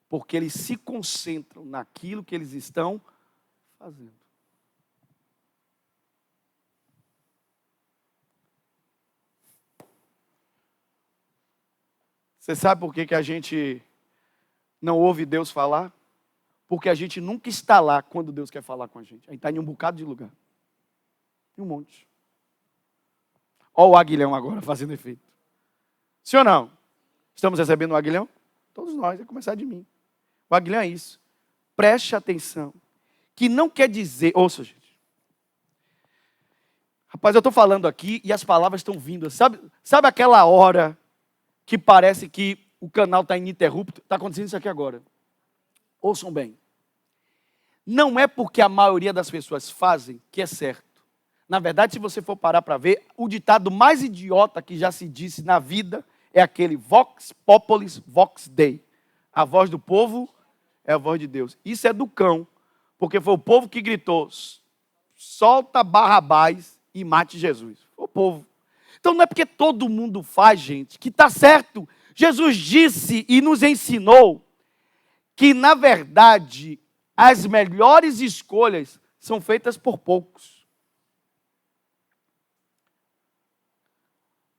porque eles se concentram naquilo que eles estão fazendo. Você sabe por que a gente não ouve Deus falar? Porque a gente nunca está lá quando Deus quer falar com a gente. A gente está em um bocado de lugar. Em um monte. Olha o aguilhão agora fazendo efeito. Sim ou não? Estamos recebendo o aguilhão? Todos nós, vai começar de mim. O aguilhão é isso. Preste atenção. Que não quer dizer... Ouça, gente. Rapaz, eu estou falando aqui e as palavras estão vindo. Sabe aquela hora que parece que o canal está ininterrupto? Está acontecendo isso aqui agora. Ouçam bem. Não é porque a maioria das pessoas fazem que é certo. Na verdade, se você for parar para ver, o ditado mais idiota que já se disse na vida é aquele Vox Populis Vox Dei. A voz do povo é a voz de Deus. Isso é do cão. Porque foi o povo que gritou: solta Barrabás e mate Jesus. Foi o povo. Então não é porque todo mundo faz, gente, que está certo. Jesus disse e nos ensinou que, na verdade, as melhores escolhas são feitas por poucos.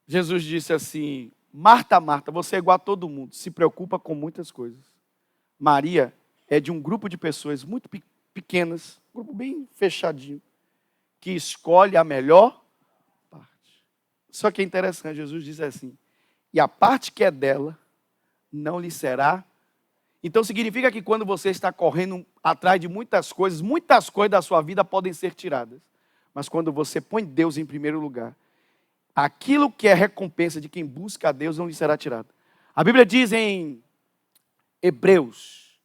Jesus disse assim: Marta, Marta, você é igual a todo mundo, se preocupa com muitas coisas. Maria é de um grupo de pessoas muito pequenas, um grupo bem fechadinho, que escolhe a melhor parte. Só que é interessante, Jesus diz assim: e a parte que é dela não lhe será. Então significa que quando você está correndo atrás de muitas coisas da sua vida podem ser tiradas. Mas quando você põe Deus em primeiro lugar, aquilo que é recompensa de quem busca a Deus não lhe será tirado. A Bíblia diz em Hebreus: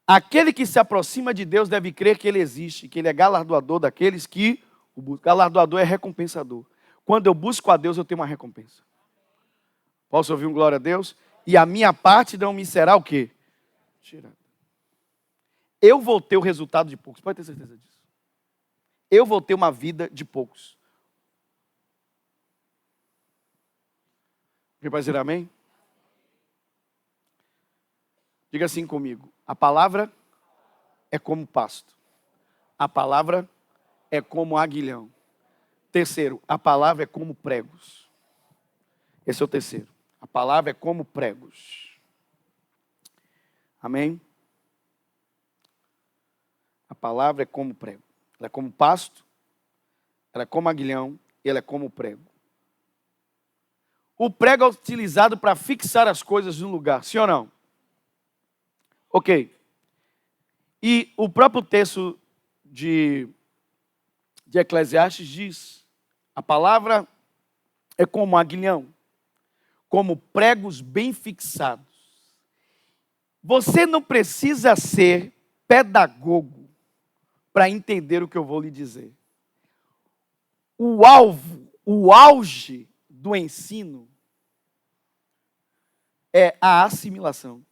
aquele que se aproxima de Deus deve crer que Ele existe, que Ele é galardoador daqueles que o buscam. Galardoador é recompensador. Quando eu busco a Deus, eu tenho uma recompensa. Posso ouvir um glória a Deus? E a minha parte não me será o quê? Tirada. Eu vou ter o resultado de poucos, pode ter certeza disso. Eu vou ter uma vida de poucos. Alguém pode dizer amém? Diga assim comigo: a palavra é como pasto. A palavra é como aguilhão. Terceiro, a palavra é como pregos. Esse é o terceiro. A palavra é como pregos. Amém? A palavra é como prego. Ela é como pasto, ela é como aguilhão e ela é como prego. O prego é utilizado para fixar as coisas no lugar, sim ou não? Ok. E o próprio texto de Eclesiastes diz: a palavra é como aguilhão, como pregos bem fixados. Você não precisa ser pedagogo para entender o que eu vou lhe dizer. O auge do ensino é a assimilação.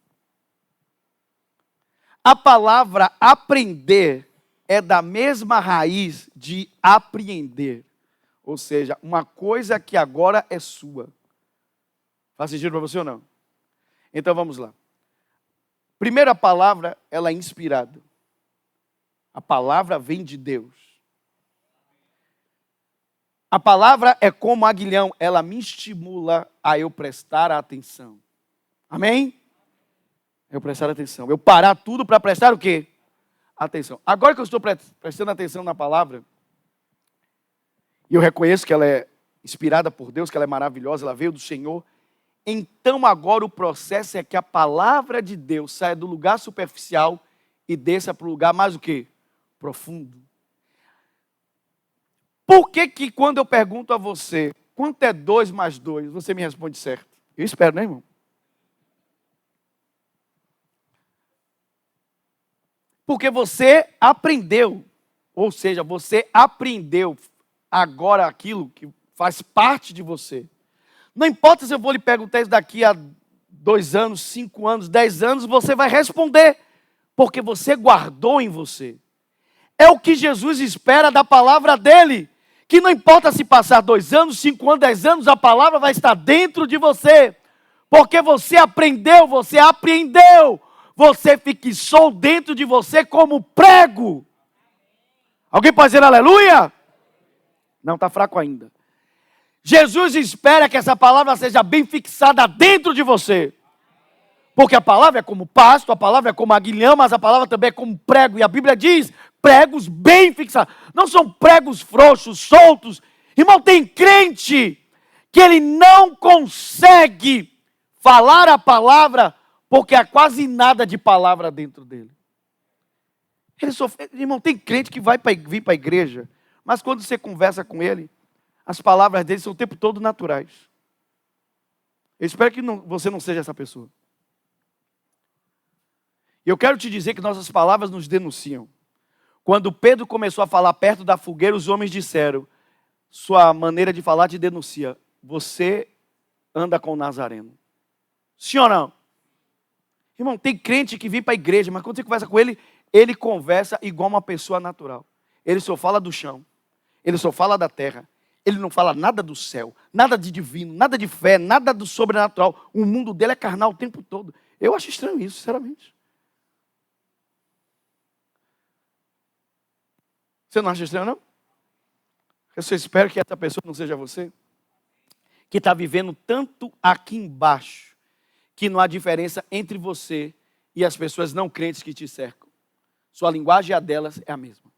A palavra aprender é da mesma raiz de apreender. Ou seja, uma coisa que agora é sua. Faz sentido para você ou não? Então vamos lá. Primeira palavra, ela é inspirada. A palavra vem de Deus. A palavra é como aguilhão, ela me estimula a eu prestar atenção. Amém? Eu prestar atenção. Eu parar tudo para prestar o quê? Atenção. Agora que eu estou prestando atenção na palavra, e eu reconheço que ela é inspirada por Deus, que ela é maravilhosa, ela veio do Senhor. Então agora o processo é que a palavra de Deus saia do lugar superficial e desça para o lugar mais o quê? Profundo. Por que quando eu pergunto a você, quanto é 2 mais 2, você me responde certo? Eu espero, né, irmão? Porque você aprendeu, ou seja, você aprendeu agora aquilo que faz parte de você. Não importa se eu vou lhe perguntar isso daqui a 2 anos, 5 anos, 10 anos, você vai responder, porque você guardou em você. É o que Jesus espera da palavra dele, que não importa se passar 2 anos, 5 anos, 10 anos, a palavra vai estar dentro de você, porque você aprendeu, você apreendeu, você fixou dentro de você como prego. Alguém pode dizer aleluia? Não, está fraco ainda. Jesus espera que essa palavra seja bem fixada dentro de você. Porque a palavra é como pasto, a palavra é como aguilhão, mas a palavra também é como prego. E a Bíblia diz, pregos bem fixados. Não são pregos frouxos, soltos. Irmão, tem crente que ele não consegue falar a palavra porque há quase nada de palavra dentro dele. Irmão, tem crente que vai vir para a igreja, mas quando você conversa com ele, as palavras dele são o tempo todo naturais. Eu espero que você não seja essa pessoa. E eu quero te dizer que nossas palavras nos denunciam. Quando Pedro começou a falar perto da fogueira, os homens disseram, sua maneira de falar te denuncia. Você anda com o Nazareno. Sim ou não? Irmão, tem crente que vem para a igreja, mas quando você conversa com ele, ele conversa igual uma pessoa natural. Ele só fala do chão, ele só fala da terra. Ele não fala nada do céu, nada de divino, nada de fé, nada do sobrenatural. O mundo dele é carnal o tempo todo. Eu acho estranho isso, sinceramente. Você não acha estranho, não? Eu só espero que essa pessoa não seja você, que está vivendo tanto aqui embaixo, que não há diferença entre você e as pessoas não crentes que te cercam. Sua linguagem e a delas é a mesma.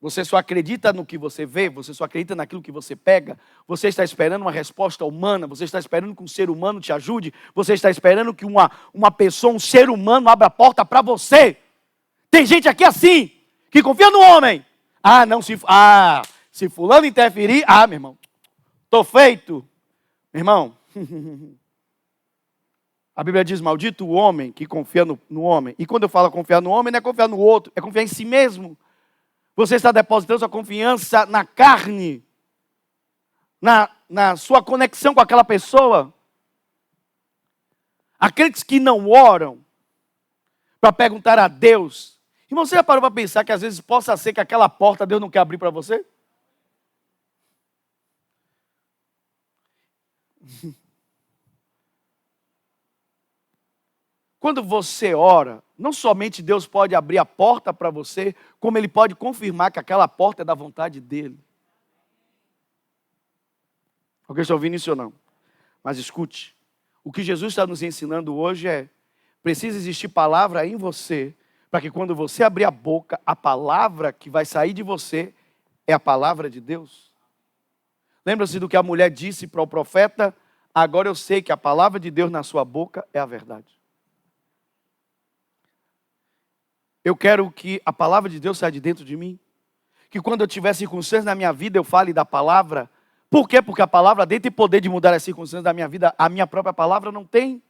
Você só acredita no que você vê, você só acredita naquilo que você pega, você está esperando uma resposta humana, você está esperando que um ser humano te ajude, você está esperando que uma pessoa, um ser humano abra a porta para você. Tem gente aqui assim, que confia no homem. Não, se fulano interferir, meu irmão, estou feito. Meu irmão, a Bíblia diz, maldito o homem que confia no homem. E quando eu falo confiar no homem, não é confiar no outro, é confiar em si mesmo. Você está depositando sua confiança na carne, na sua conexão com aquela pessoa. Aqueles que não oram para perguntar a Deus. Irmão, você já parou para pensar que às vezes possa ser que aquela porta Deus não quer abrir para você? Quando você ora, não somente Deus pode abrir a porta para você, como Ele pode confirmar que aquela porta é da vontade dEle. Alguém está ouvindo isso ou não? Mas escute, o que Jesus está nos ensinando hoje é, precisa existir palavra em você, para que quando você abrir a boca, a palavra que vai sair de você é a palavra de Deus. Lembra-se do que a mulher disse para o profeta? Agora eu sei que a palavra de Deus na sua boca é a verdade. Eu quero que a palavra de Deus saia de dentro de mim. Que quando eu tiver circunstâncias na minha vida, eu fale da palavra. Por quê? Porque a palavra dentro tem poder de mudar as circunstâncias da minha vida. A minha própria palavra não tem.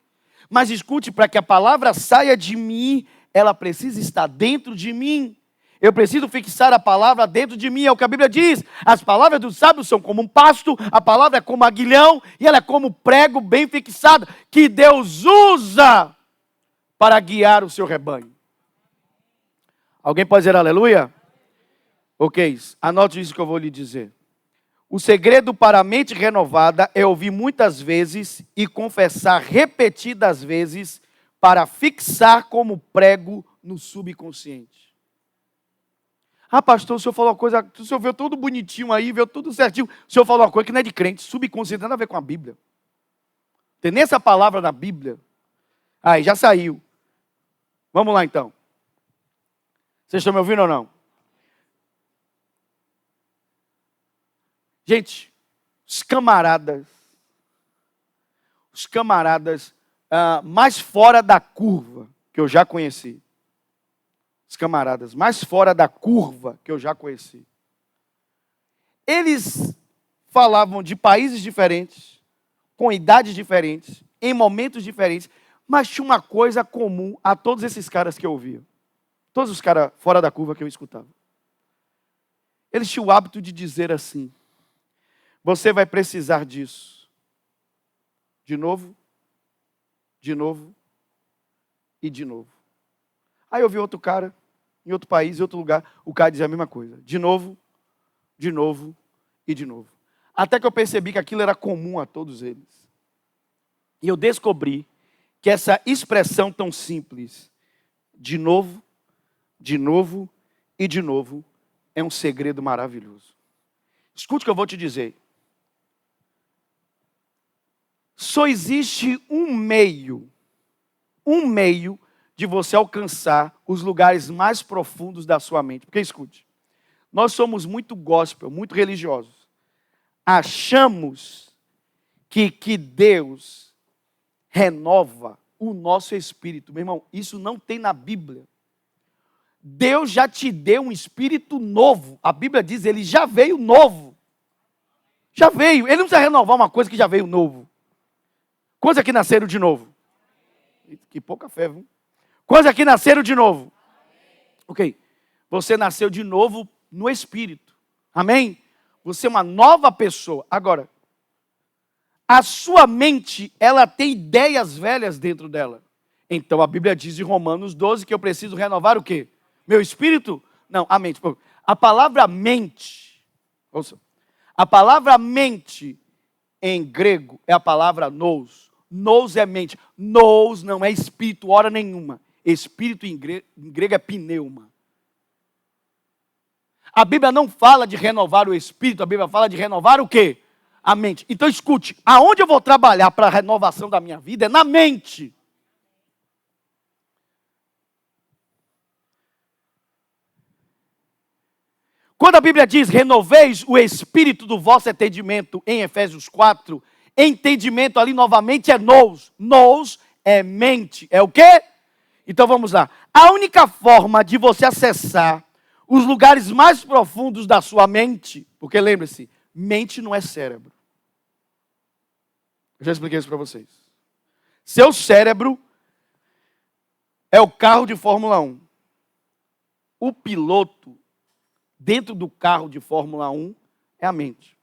Mas escute, para que a palavra saia de mim, ela precisa estar dentro de mim. Eu preciso fixar a palavra dentro de mim. É o que a Bíblia diz. As palavras dos sábios são como um pasto. A palavra é como aguilhão. E ela é como prego bem fixado. Que Deus usa para guiar o seu rebanho. Alguém pode dizer aleluia? Ok, anote isso que eu vou lhe dizer. O segredo para a mente renovada é ouvir muitas vezes e confessar repetidas vezes para fixar como prego no subconsciente. Pastor, o senhor falou uma coisa, o senhor viu tudo bonitinho aí, viu tudo certinho. O senhor falou uma coisa que não é de crente, subconsciente, não tem nada a ver com a Bíblia. Tem nem essa palavra na Bíblia. Aí, já saiu. Vamos lá então. Vocês estão me ouvindo ou não? Gente, os camaradas mais fora da curva que eu já conheci. Os camaradas mais fora da curva que eu já conheci. Eles falavam de países diferentes, com idades diferentes, em momentos diferentes, mas tinha uma coisa comum a todos esses caras que eu ouvia. Todos os caras fora da curva que eu escutava. Eles tinham o hábito de dizer assim, você vai precisar disso. De novo, de novo e de novo. Aí eu vi outro cara, em outro país, em outro lugar, o cara dizia a mesma coisa. De novo e de novo. Até que eu percebi que aquilo era comum a todos eles. E eu descobri que essa expressão tão simples, de novo e de novo, é um segredo maravilhoso. Escute o que eu vou te dizer. Só existe um meio de você alcançar os lugares mais profundos da sua mente. Porque escute, nós somos muito gospel, muito religiosos. Achamos que Deus renova o nosso espírito. Meu irmão, isso não tem na Bíblia. Deus já te deu um espírito novo. A Bíblia diz, ele já veio novo. Já veio. Ele não precisa renovar uma coisa que já veio novo. Quantos aqui nasceram de novo? Que pouca fé, viu? Quantos aqui nasceram de novo? Ok. Você nasceu de novo no espírito. Amém? Você é uma nova pessoa. Agora, a sua mente, ela tem ideias velhas dentro dela. Então a Bíblia diz em Romanos 12 que eu preciso renovar o quê? Meu espírito? Não, a mente. A palavra mente, ouça, a palavra mente em grego é a palavra nous. Nous é mente. Nous não é espírito, hora nenhuma. Espírito em grego é pneuma. A Bíblia não fala de renovar o espírito, a Bíblia fala de renovar o quê? A mente. Então escute, aonde eu vou trabalhar para a renovação da minha vida é na mente. Quando a Bíblia diz, renoveis o espírito do vosso entendimento, em Efésios 4, entendimento ali novamente é nous. Nous é mente. É o quê? Então vamos lá. A única forma de você acessar os lugares mais profundos da sua mente, porque lembre-se, mente não é cérebro. Eu já expliquei isso para vocês. Seu cérebro é o carro de Fórmula 1. O piloto dentro do carro de Fórmula 1 é a mente.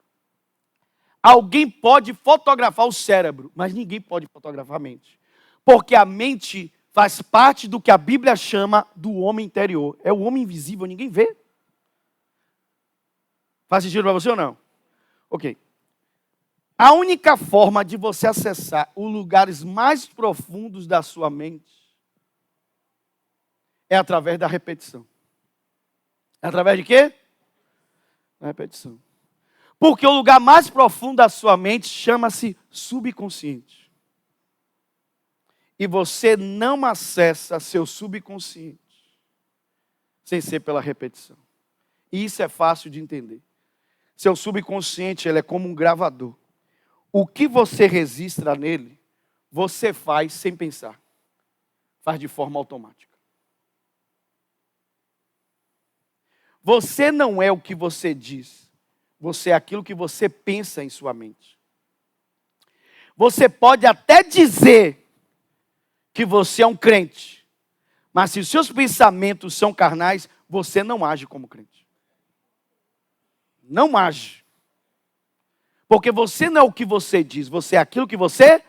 Alguém pode fotografar o cérebro, mas ninguém pode fotografar a mente. Porque a mente faz parte do que a Bíblia chama do homem interior. É o homem invisível, ninguém vê. Faz sentido para você ou não? Ok. A única forma de você acessar os lugares mais profundos da sua mente é através da repetição. É através de quê? Da repetição. Porque o lugar mais profundo da sua mente chama-se subconsciente. E você não acessa seu subconsciente sem ser pela repetição. E isso é fácil de entender. Seu subconsciente, ele é como um gravador. O que você registra nele, você faz sem pensar. Faz de forma automática. Você não é o que você diz. Você é aquilo que você pensa em sua mente. Você pode até dizer que você é um crente, mas se os seus pensamentos são carnais, você não age como crente. Não age. Porque você não é o que você diz, você é aquilo que você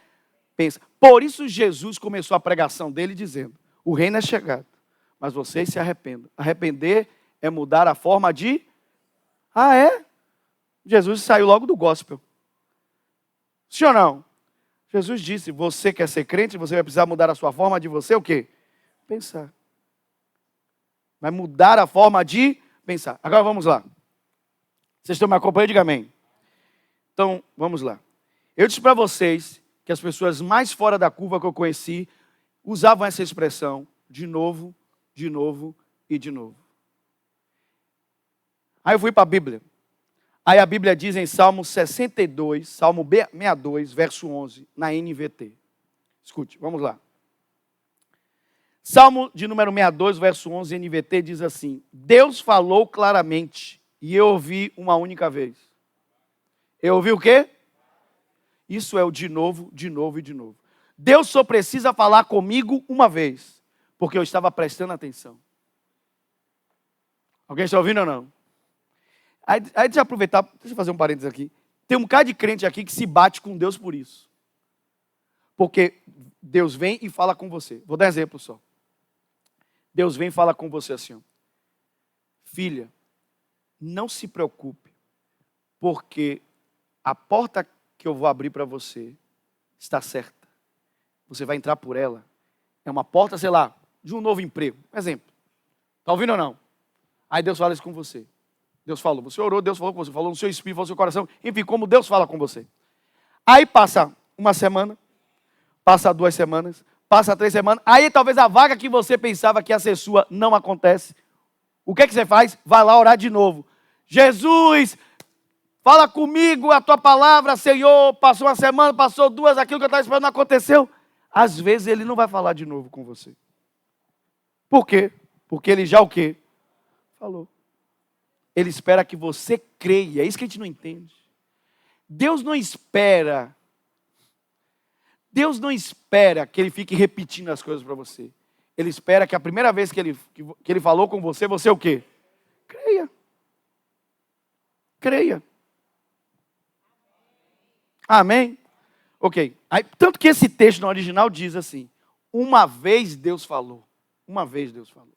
pensa. Por isso Jesus começou a pregação dele dizendo, o reino é chegado, mas vocês se arrependam. Arrepender é mudar a forma de... Ah, é? Jesus saiu logo do gospel. Sim ou não? Jesus disse, você quer ser crente, você vai precisar mudar a sua forma de você o quê? Pensar. Vai mudar a forma de pensar. Agora vamos lá. Vocês estão me acompanhando? Diga amém. Então, vamos lá. Eu disse para vocês que as pessoas mais fora da curva que eu conheci usavam essa expressão de novo, de novo e de novo. Aí eu fui para a Bíblia. Aí a Bíblia diz em Salmo 62, Salmo 62, verso 11, na NVT. Escute, vamos lá. Salmo de número 62, verso 11, NVT diz assim, Deus falou claramente e eu ouvi uma única vez. Eu ouvi o quê? Isso é o de novo, de novo e de novo. Deus só precisa falar comigo uma vez, porque eu estava prestando atenção. Alguém está ouvindo ou não? Aí deixa eu aproveitar, deixa eu fazer um parênteses aqui. Tem um bocado de crente aqui que se bate com Deus por isso. Porque Deus vem e fala com você. Vou dar um exemplo só. Deus vem e fala com você assim, ó. Filha, não se preocupe, porque a porta que eu vou abrir para você está certa. Você vai entrar por ela. É uma porta, sei lá, de um novo emprego. Exemplo. Está ouvindo ou não? Aí Deus fala isso com você. Deus falou, você orou, Deus falou com você, falou no seu espírito, falou no seu coração, enfim, como Deus fala com você. Aí passa uma semana, passa 2 semanas, passa 3 semanas, aí talvez a vaga que você pensava que ia ser sua não acontece. O que é que você faz? Vai lá orar de novo. Jesus, fala comigo a tua palavra, Senhor, passou uma semana, passou 2, aquilo que eu estava esperando não aconteceu. Às vezes ele não vai falar de novo com você. Por quê? Porque ele já o quê? Falou. Ele espera que você creia. É isso que a gente não entende. Deus não espera que ele fique repetindo as coisas para você. Ele espera que a primeira vez que ele falou com você, você o quê? Creia. Creia. Amém? Ok. Aí, tanto que esse texto no original diz assim, uma vez Deus falou. Uma vez Deus falou.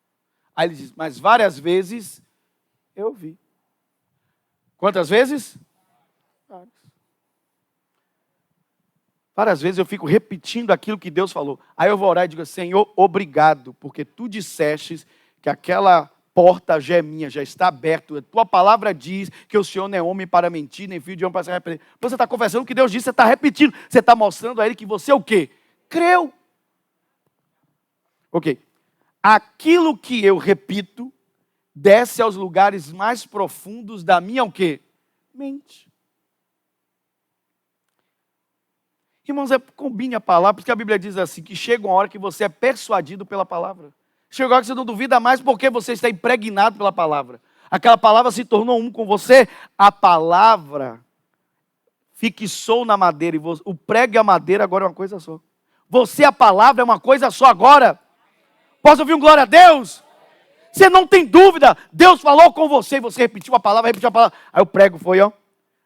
Aí ele diz, mas várias vezes eu ouvi. Quantas vezes? Várias. Várias vezes eu fico repetindo aquilo que Deus falou. Aí eu vou orar e digo, Senhor, obrigado, porque tu dissestes que aquela porta já é minha, já está aberta. A tua palavra diz que o Senhor não é homem para mentir, nem filho de homem para se arrepender. Você está confessando o que Deus disse, você está repetindo. Você está mostrando a Ele que você é o quê? Creu. Ok. Aquilo que eu repito desce aos lugares mais profundos da minha o quê? Mente. Irmãos, combine a palavra, porque a Bíblia diz assim, que chega uma hora que você é persuadido pela palavra. Chega uma hora que você não duvida mais porque você está impregnado pela palavra. Aquela palavra se tornou um com você. A palavra fixou na madeira. E o prego e a madeira agora é uma coisa só. Você, a palavra, é uma coisa só agora. Posso ouvir um glória a Deus? Você não tem dúvida. Deus falou com você e você repetiu a palavra, repetiu a palavra. Aí o prego foi, ó.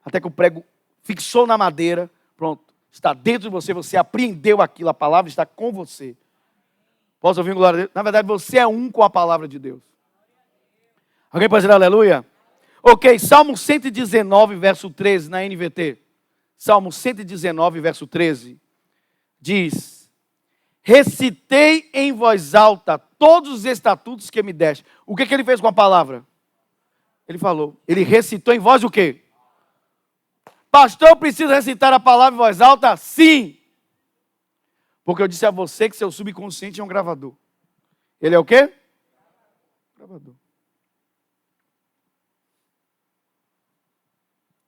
Até que o prego fixou na madeira. Pronto. Está dentro de você, você apreendeu aquilo, a palavra está com você. Posso ouvir um glória a Deus? Na verdade, você é um com a palavra de Deus. Alguém pode dizer aleluia? Ok, Salmo 119, verso 13, na NVT. Salmo 119, verso 13. Diz, recitei em voz alta todos os estatutos que me deste. O que ele fez com a palavra? Ele falou. Ele recitou em voz o quê? Pastor, eu preciso recitar a palavra em voz alta? Sim. Porque eu disse a você que seu subconsciente é um gravador. Ele é o quê? Gravador.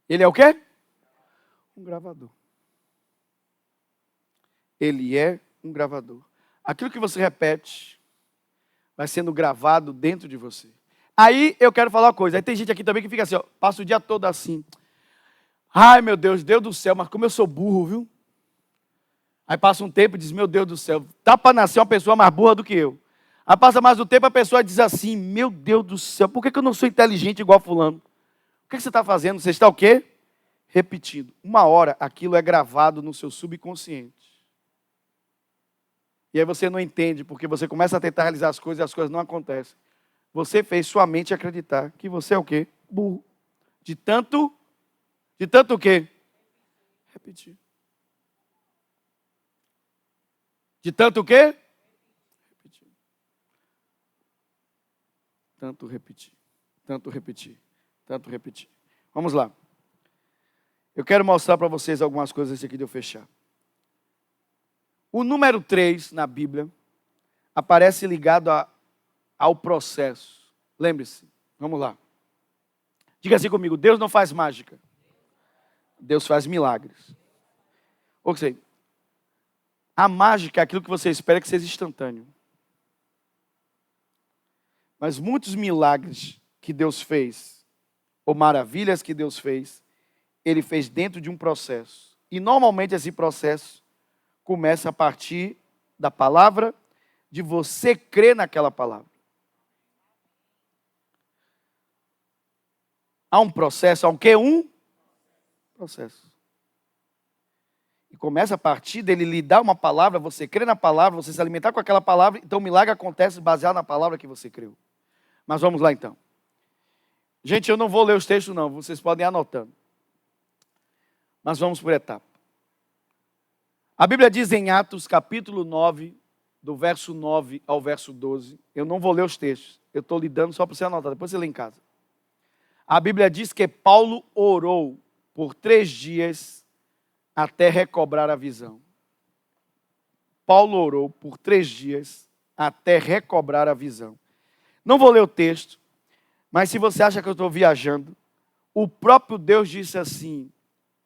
Ele é o quê? Um gravador. Ele é um gravador. Aquilo que você repete vai sendo gravado dentro de você. Aí eu quero falar uma coisa. Aí tem gente aqui também que fica assim, ó, passa o dia todo assim. Ai, meu Deus, Deus do céu, mas como eu sou burro, viu? Aí passa um tempo e diz, meu Deus do céu, tá para nascer uma pessoa mais burra do que eu. Aí passa mais um tempo, a pessoa diz assim, meu Deus do céu, por que eu não sou inteligente igual fulano? O que você está fazendo? Você está o quê? Repetindo. Uma hora, aquilo é gravado no seu subconsciente. E aí você não entende, porque você começa a tentar realizar as coisas e as coisas não acontecem. Você fez sua mente acreditar que você é o quê? Burro. De tanto o quê? Repetir. De tanto o quê? Repetir. Tanto repetir. Tanto repetir. Tanto repetir. Vamos lá. Eu quero mostrar para vocês algumas coisas antes aqui de eu fechar. O número 3 na Bíblia aparece ligado ao processo. Lembre-se. Vamos lá. Diga assim comigo. Deus não faz mágica. Deus faz milagres. Ou seja, a mágica é aquilo que você espera que seja instantâneo. Mas muitos milagres que Deus fez, ou maravilhas que Deus fez, Ele fez dentro de um processo. E normalmente esse processo começa a partir da palavra, de você crer naquela palavra. Há um processo, há um quê? Um processo. E começa a partir dele lhe dar uma palavra, você crê na palavra, você se alimentar com aquela palavra, então o milagre acontece baseado na palavra que você creu. Mas vamos lá então. Gente, eu não vou ler os textos não, vocês podem ir anotando. Mas vamos por etapa. A Bíblia diz em Atos capítulo 9, do verso 9 ao verso 12. Eu não vou ler os textos, eu estou lhe dando só para você anotar, depois você lê em casa. A Bíblia diz que Paulo orou por 3 dias até recobrar a visão. Paulo orou por 3 dias até recobrar a visão. Não vou ler o texto, mas se você acha que eu estou viajando, o próprio Deus disse assim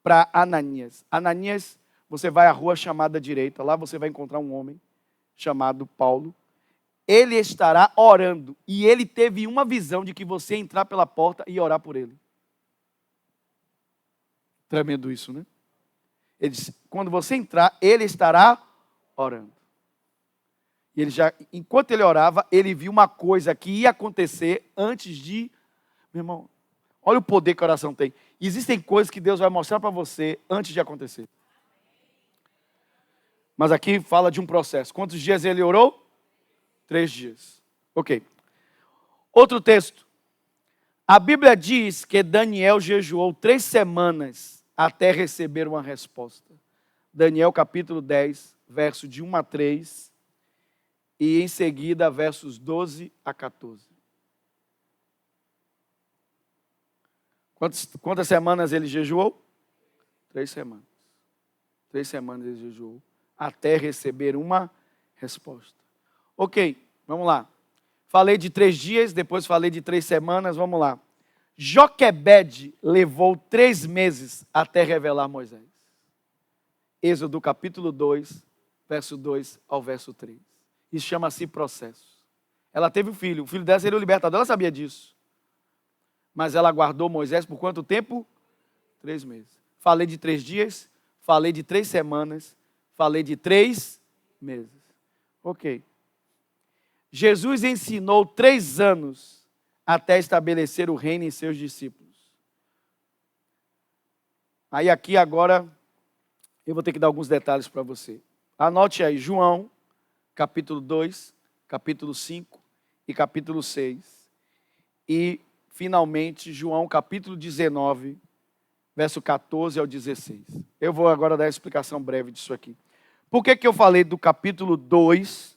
para Ananias. Ananias, você vai à rua chamada direita, lá você vai encontrar um homem chamado Paulo. Ele estará orando e ele teve uma visão de que você entrar pela porta e orar por ele. Tremendo isso, né? Ele disse, quando você entrar, ele estará orando. E ele já, enquanto ele orava, ele viu uma coisa que ia acontecer antes de... Meu irmão, olha o poder que a oração tem. Existem coisas que Deus vai mostrar para você antes de acontecer. Mas aqui fala de um processo. Quantos dias ele orou? 3 dias. Ok. Outro texto. A Bíblia diz que Daniel jejuou 3 semanas até receber uma resposta. Daniel capítulo 10, verso de 1 a 3. E em seguida, versos 12 a 14. Quantas semanas ele jejuou? 3 semanas. 3 semanas ele jejuou até receber uma resposta. Ok, vamos lá. Falei de 3 dias, depois falei de 3 semanas, vamos lá. Joquebede levou 3 meses até revelar Moisés. Êxodo capítulo 2, verso 2 ao verso 3. Isso chama-se processo. Ela teve um filho, o filho dela seria o libertador, ela sabia disso. Mas ela guardou Moisés por quanto tempo? 3 meses. Falei de 3 dias, falei de 3 semanas, falei de 3 meses. Ok. Jesus ensinou 3 anos até estabelecer o reino em seus discípulos. Aí aqui agora eu vou ter que dar alguns detalhes para você. Anote aí, João, capítulo 2, capítulo 5 e capítulo 6. E, finalmente, João, capítulo 19, verso 14 ao 16. Eu vou agora dar a explicação breve disso aqui. Por que eu falei do capítulo 2,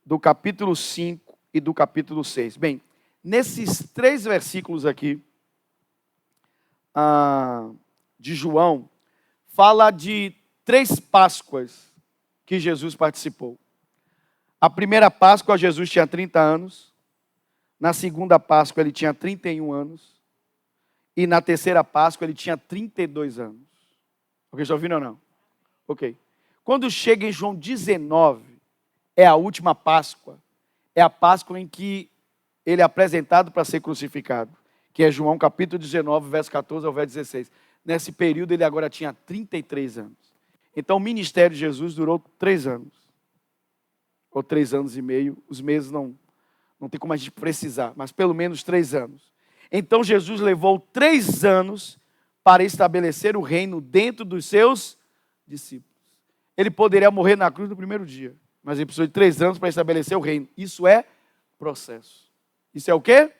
do capítulo 5 e do capítulo 6? Bem, nesses 3 versículos aqui de João, fala de 3 Páscoas que Jesus participou. A primeira Páscoa, Jesus tinha 30 anos. Na segunda Páscoa, ele tinha 31 anos. E na terceira Páscoa, ele tinha 32 anos. Ok, já ouviram ou não? Ok. Quando chega em João 19, é a última Páscoa. É a Páscoa em que ele é apresentado para ser crucificado. Que é João capítulo 19, verso 14 ao verso 16. Nesse período, ele agora tinha 33 anos. Então, o ministério de Jesus durou 3 anos. Ou 3 anos e meio. Os meses não tem como a gente precisar, mas pelo menos 3 anos. Então, Jesus levou 3 anos para estabelecer o reino dentro dos seus discípulos. Ele poderia morrer na cruz no primeiro dia, mas ele precisou de 3 anos para estabelecer o reino. Isso é processo. Isso é o quê?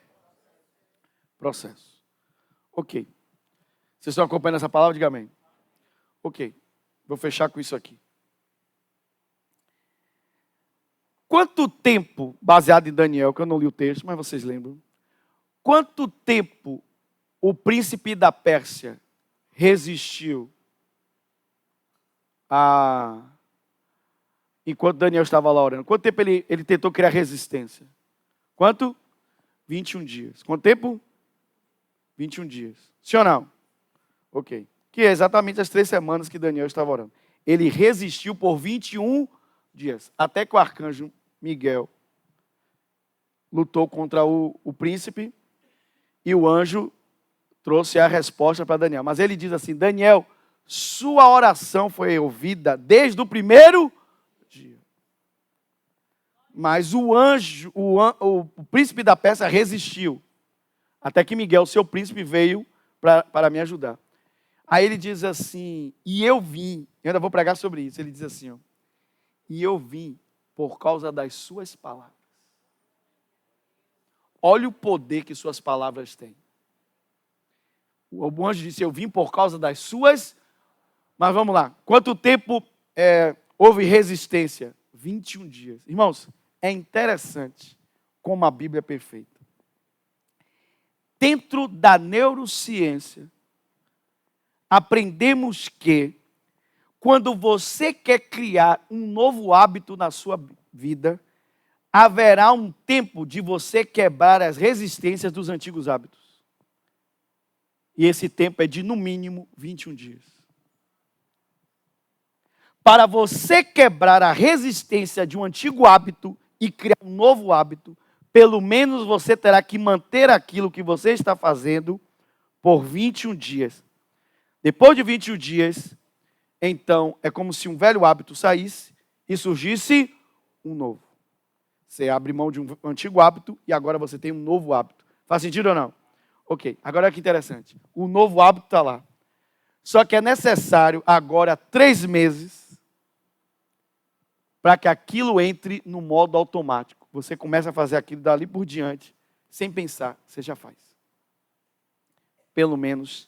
Processo. Ok. Vocês estão acompanhando essa palavra? Diga amém. Ok. Vou fechar com isso aqui. Quanto tempo, baseado em Daniel, que eu não li o texto, mas vocês lembram, quanto tempo o príncipe da Pérsia resistiu enquanto Daniel estava lá orando? Quanto tempo ele tentou criar resistência? Quanto? 21 dias. Quanto tempo? 21 dias. Sim ou não? Ok. Que é exatamente as 3 semanas que Daniel estava orando. Ele resistiu por 21 dias, até que o arcanjo Miguel lutou contra o príncipe e o anjo trouxe a resposta para Daniel. Mas ele diz assim: Daniel, sua oração foi ouvida desde o primeiro dia. Mas o anjo, o príncipe da Pérsia resistiu, até que Miguel, seu príncipe, veio para me ajudar. Aí ele diz assim, e eu vim, eu ainda vou pregar sobre isso, ele diz assim, ó, e eu vim por causa das suas palavras. Olha o poder que suas palavras têm. O anjo disse, eu vim por causa das suas, mas vamos lá, quanto tempo houve resistência? 21 dias. Irmãos, é interessante como a Bíblia é perfeita. Dentro da neurociência, aprendemos que quando você quer criar um novo hábito na sua vida, haverá um tempo de você quebrar as resistências dos antigos hábitos. E esse tempo é de, no mínimo, 21 dias. Para você quebrar a resistência de um antigo hábito e criar um novo hábito, pelo menos você terá que manter aquilo que você está fazendo por 21 dias. Depois de 21 dias, então, é como se um velho hábito saísse e surgisse um novo. Você abre mão de um antigo hábito e agora você tem um novo hábito. Faz sentido ou não? Ok, agora olha que interessante. O novo hábito está lá. Só que é necessário agora 3 meses para que aquilo entre no modo automático. Você começa a fazer aquilo dali por diante, sem pensar, você já faz. Pelo menos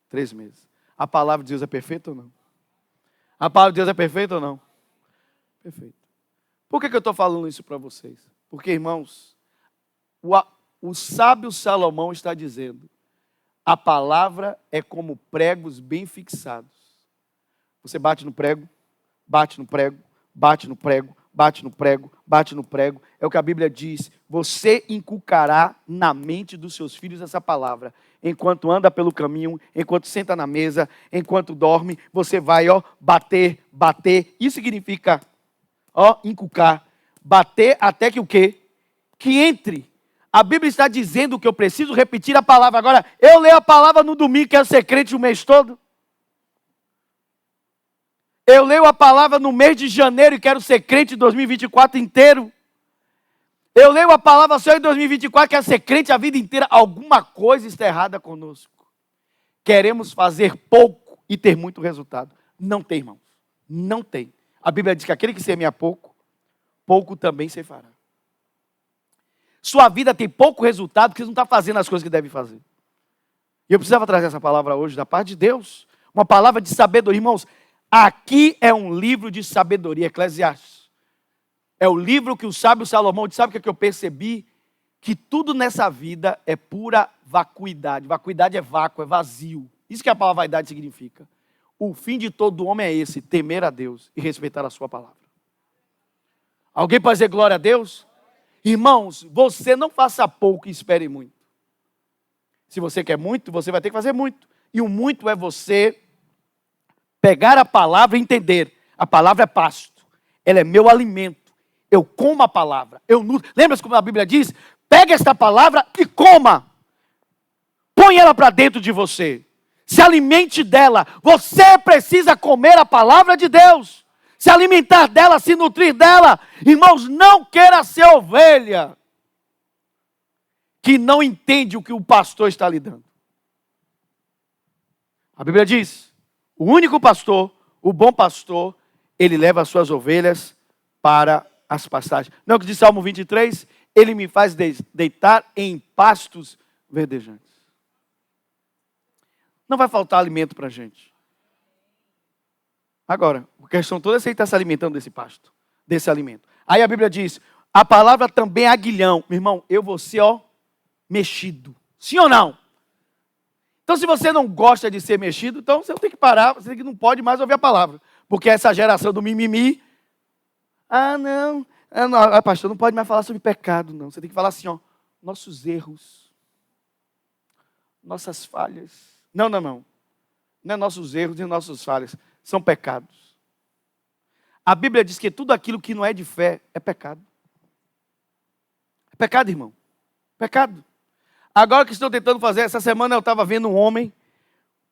3 meses. A palavra de Deus é perfeita ou não? A palavra de Deus é perfeita ou não? Perfeito. Por que eu estou falando isso para vocês? Porque, irmãos, o sábio Salomão está dizendo, a palavra é como pregos bem fixados. Você bate no prego, bate no prego, bate no prego, bate no prego, bate no prego. É o que a Bíblia diz. Você inculcará na mente dos seus filhos essa palavra. Enquanto anda pelo caminho, enquanto senta na mesa, enquanto dorme, você vai, bater, bater. Isso significa, inculcar. Bater até que o quê? Que entre. A Bíblia está dizendo que eu preciso repetir a palavra. Agora, eu leio a palavra no domingo, quero ser crente o mês todo. Eu leio a palavra no mês de janeiro e quero ser crente em 2024 inteiro. Eu leio a palavra só em 2024 e quero ser crente a vida inteira. Alguma coisa está errada conosco. Queremos fazer pouco e ter muito resultado. Não tem, irmãos. Não tem. A Bíblia diz que aquele que semeia pouco, pouco também se fará. Sua vida tem pouco resultado porque você não está fazendo as coisas que deve fazer. E eu precisava trazer essa palavra hoje da parte de Deus. Uma palavra de sabedoria. Irmãos, aqui é um livro de sabedoria, Eclesiastes. É o livro que o sábio Salomão disse. Sabe o que eu percebi? Que tudo nessa vida é pura vacuidade. Vacuidade é vácuo, é vazio. Isso que a palavra vaidade significa. O fim de todo homem é esse, temer a Deus e respeitar a sua palavra. Alguém pode dizer glória a Deus? Irmãos, você não faça pouco e espere muito. Se você quer muito, você vai ter que fazer muito. E o muito é você pegar a palavra e entender. A palavra é pasto. Ela é meu alimento. Eu como a palavra. Eu nutro. Lembra-se como a Bíblia diz? Pega esta palavra e coma. Põe ela para dentro de você. Se alimente dela. Você precisa comer a palavra de Deus. Se alimentar dela, se nutrir dela. Irmãos, não queira ser ovelha que não entende o que o pastor está lhe dando. A Bíblia diz, o único pastor, o bom pastor, ele leva as suas ovelhas para as pastagens. Não é o que diz Salmo 23? Ele me faz deitar em pastos verdejantes. Não vai faltar alimento para a gente. Agora, a questão toda é se ele está se alimentando desse pasto, desse alimento. Aí a Bíblia diz, a palavra também é aguilhão. Meu irmão, eu vou ser, mexido. Sim ou não? Então, se você não gosta de ser mexido, então você tem que parar, você não pode mais ouvir a palavra. Porque essa geração do mimimi, não, pastor, não pode mais falar sobre pecado, não. Você tem que falar assim, nossos erros, nossas falhas. Não. Não é nossos erros nem nossas falhas. São pecados. A Bíblia diz que tudo aquilo que não é de fé é pecado. É pecado, irmão. Pecado. Agora que estou tentando fazer, essa semana eu estava vendo um homem,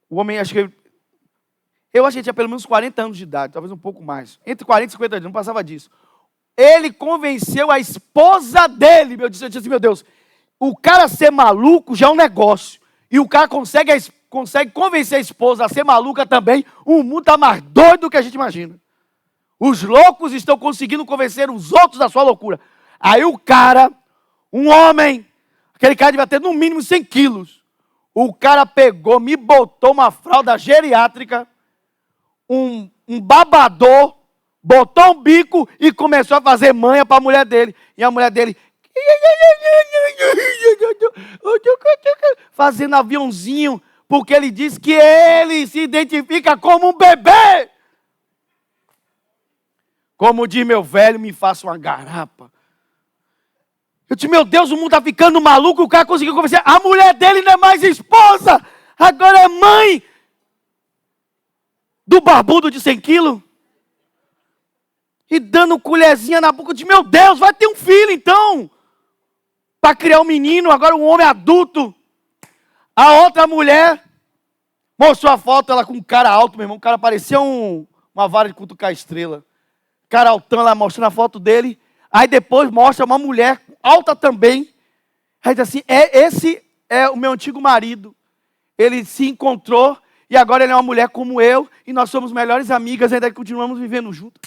o homem, eu acho que ele tinha pelo menos 40 anos de idade, talvez um pouco mais. Entre 40 e 50 anos, não passava disso. Ele convenceu a esposa dele, eu disse assim, meu Deus, o cara ser maluco já é um negócio. E o cara consegue convencer a esposa a ser maluca também. O mundo está mais doido do que a gente imagina. Os loucos estão conseguindo convencer os outros da sua loucura. Aí o cara, um homem, aquele cara devia ter no mínimo 100 quilos. O cara pegou, me botou uma fralda geriátrica, um babador, botou um bico e começou a fazer manha para a mulher dele. E a mulher dele fazendo aviãozinho, porque ele diz que ele se identifica como um bebê. Como diz meu velho, me faça uma garapa. Eu disse, meu Deus, o mundo está ficando maluco, o cara conseguiu convencer. A mulher dele não é mais esposa, agora é mãe do barbudo de 100 quilos. E dando colherzinha na boca, eu disse, meu Deus, vai ter um filho então. Para criar um menino, agora um homem adulto. A outra mulher mostrou a foto, ela com um cara alto, meu irmão. O cara parecia uma vara de cutucar estrela. Cara altão, ela mostrando a foto dele. Aí depois mostra uma mulher alta também. Aí diz assim, esse é o meu antigo marido. Ele se encontrou e agora ele é uma mulher como eu. E nós somos melhores amigas, ainda continuamos vivendo juntos.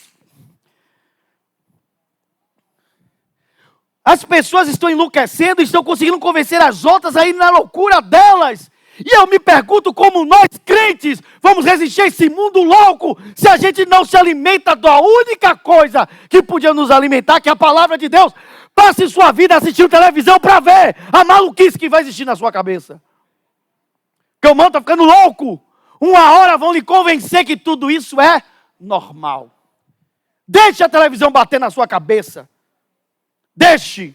As pessoas estão enlouquecendo, estão conseguindo convencer as outras a ir na loucura delas. E eu me pergunto como nós, crentes, vamos resistir a esse mundo louco se a gente não se alimenta da única coisa que podia nos alimentar, que é a palavra de Deus. Passe sua vida assistindo televisão para ver a maluquice que vai existir na sua cabeça. Que o mundo está ficando louco. Uma hora vão lhe convencer que tudo isso é normal. Deixe a televisão bater na sua cabeça. Deixe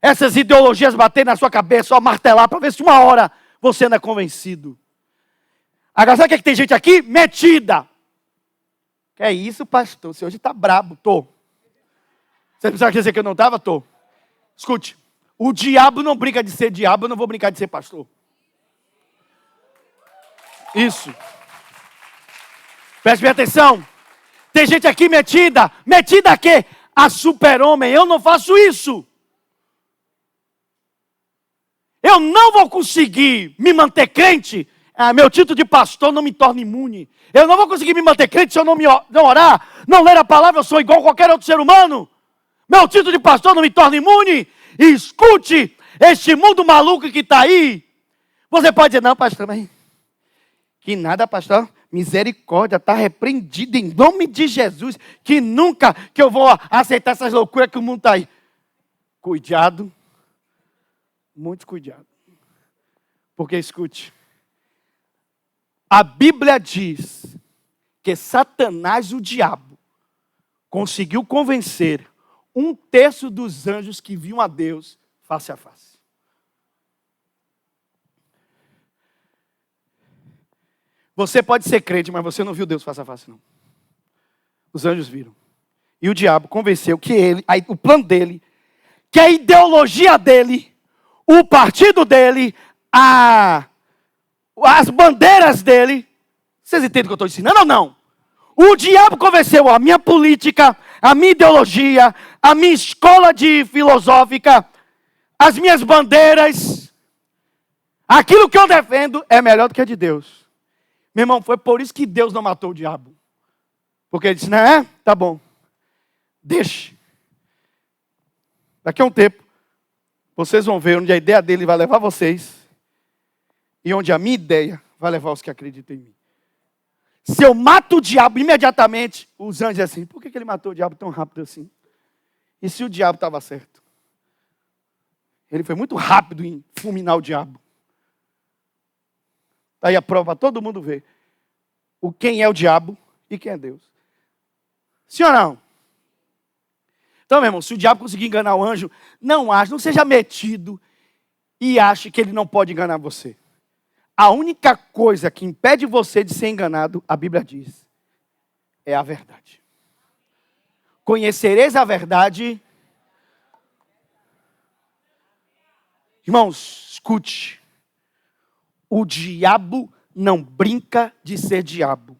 essas ideologias bater na sua cabeça, só martelar, para ver se uma hora você não é convencido. Agora, sabe o que tem gente aqui? Metida. Que é isso, pastor? Você hoje está brabo. Tô. Você não sabe dizer que eu não estava? Tô. Escute, o diabo não brinca de ser diabo, eu não vou brincar de ser pastor. Isso. Preste bem atenção. Tem gente aqui metida. Metida a quê? A super-homem. Eu não faço isso. Eu não vou conseguir me manter crente. Meu título de pastor não me torna imune. Eu não vou conseguir me manter crente se eu não orar, não ler a palavra. Eu sou igual a qualquer outro ser humano. Meu título de pastor não me torna imune. E escute, este mundo maluco que está aí. Você pode dizer, não, pastor, mas que nada, pastor. Misericórdia, está repreendido em nome de Jesus. Que nunca que eu vou aceitar essas loucuras que o mundo está aí. Cuidado. Muito cuidado. Porque, escute, a Bíblia diz que Satanás, o diabo, conseguiu convencer 1/3 dos anjos que viam a Deus face a face. Você pode ser crente, mas você não viu Deus face a face, não. Os anjos viram. E o diabo convenceu que o plano dele, que a ideologia dele, o partido dele, as bandeiras dele. Vocês entendem o que eu estou ensinando ou não? O diabo convenceu a minha política, a minha ideologia, a minha escola filosófica, as minhas bandeiras. Aquilo que eu defendo é melhor do que a de Deus. Meu irmão, foi por isso que Deus não matou o diabo. Porque ele disse, não é? Tá bom. Deixe. Daqui a um tempo, vocês vão ver onde a ideia dele vai levar vocês e onde a minha ideia vai levar os que acreditam em mim. Se eu mato o diabo imediatamente, os anjos dizem assim, por que ele matou o diabo tão rápido assim? E se o diabo estava certo? Ele foi muito rápido em fulminar o diabo. Está aí a prova para todo mundo ver quem é o diabo e quem é Deus. Sim ou não? Então, meu irmão, se o diabo conseguir enganar o anjo, não seja metido e ache que ele não pode enganar você. A única coisa que impede você de ser enganado, a Bíblia diz, é a verdade. Conhecereis a verdade. Irmãos, escute. O diabo não brinca de ser diabo.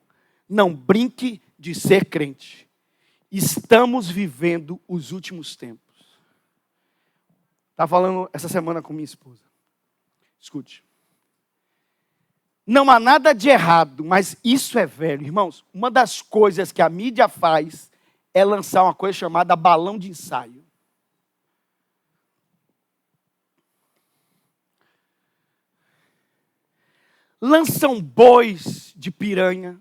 Não brinque de ser crente. Estamos vivendo os últimos tempos. Estava falando essa semana com minha esposa. Escute. Não há nada de errado, mas isso é velho. Irmãos, uma das coisas que a mídia faz é lançar uma coisa chamada balão de ensaio. Lançam bois de piranha.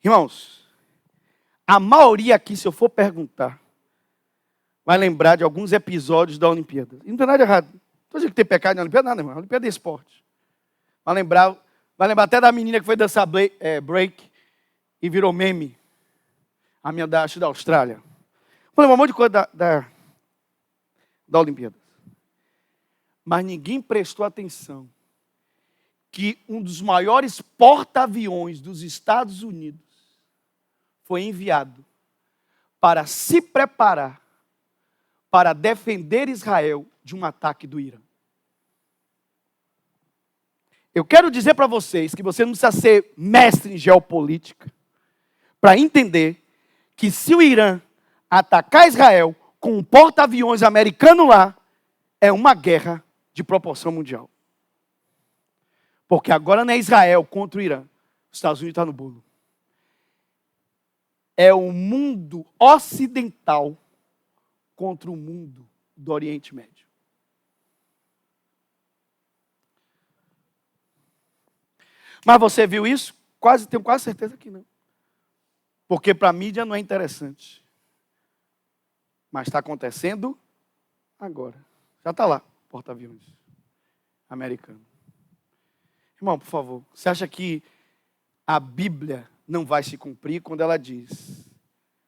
Irmãos, a maioria aqui, se eu for perguntar, vai lembrar de alguns episódios da Olimpíada. E não tem nada de errado. Não estou dizendo que tem pecado na Olimpíada, nada, irmão. A Olimpíada é esporte. Vai lembrar até da menina que foi dançar break e virou meme. A minha da Austrália. Vou lembrar um monte de coisa da Olimpíada. Mas ninguém prestou atenção que um dos maiores porta-aviões dos Estados Unidos foi enviado para se preparar para defender Israel de um ataque do Irã. Eu quero dizer para vocês que você não precisa ser mestre em geopolítica para entender que se o Irã atacar Israel com um porta-aviões americano lá, é uma guerra de proporção mundial. Porque agora não é Israel contra o Irã. Os Estados Unidos estão no bolo. é o mundo ocidental contra o mundo do Oriente Médio. Mas você viu isso? Tenho quase certeza que não. Porque para a mídia não é interessante. Mas está acontecendo agora. Já está lá, porta-aviões americano. Irmão, por favor, você acha que a Bíblia não vai se cumprir quando ela diz: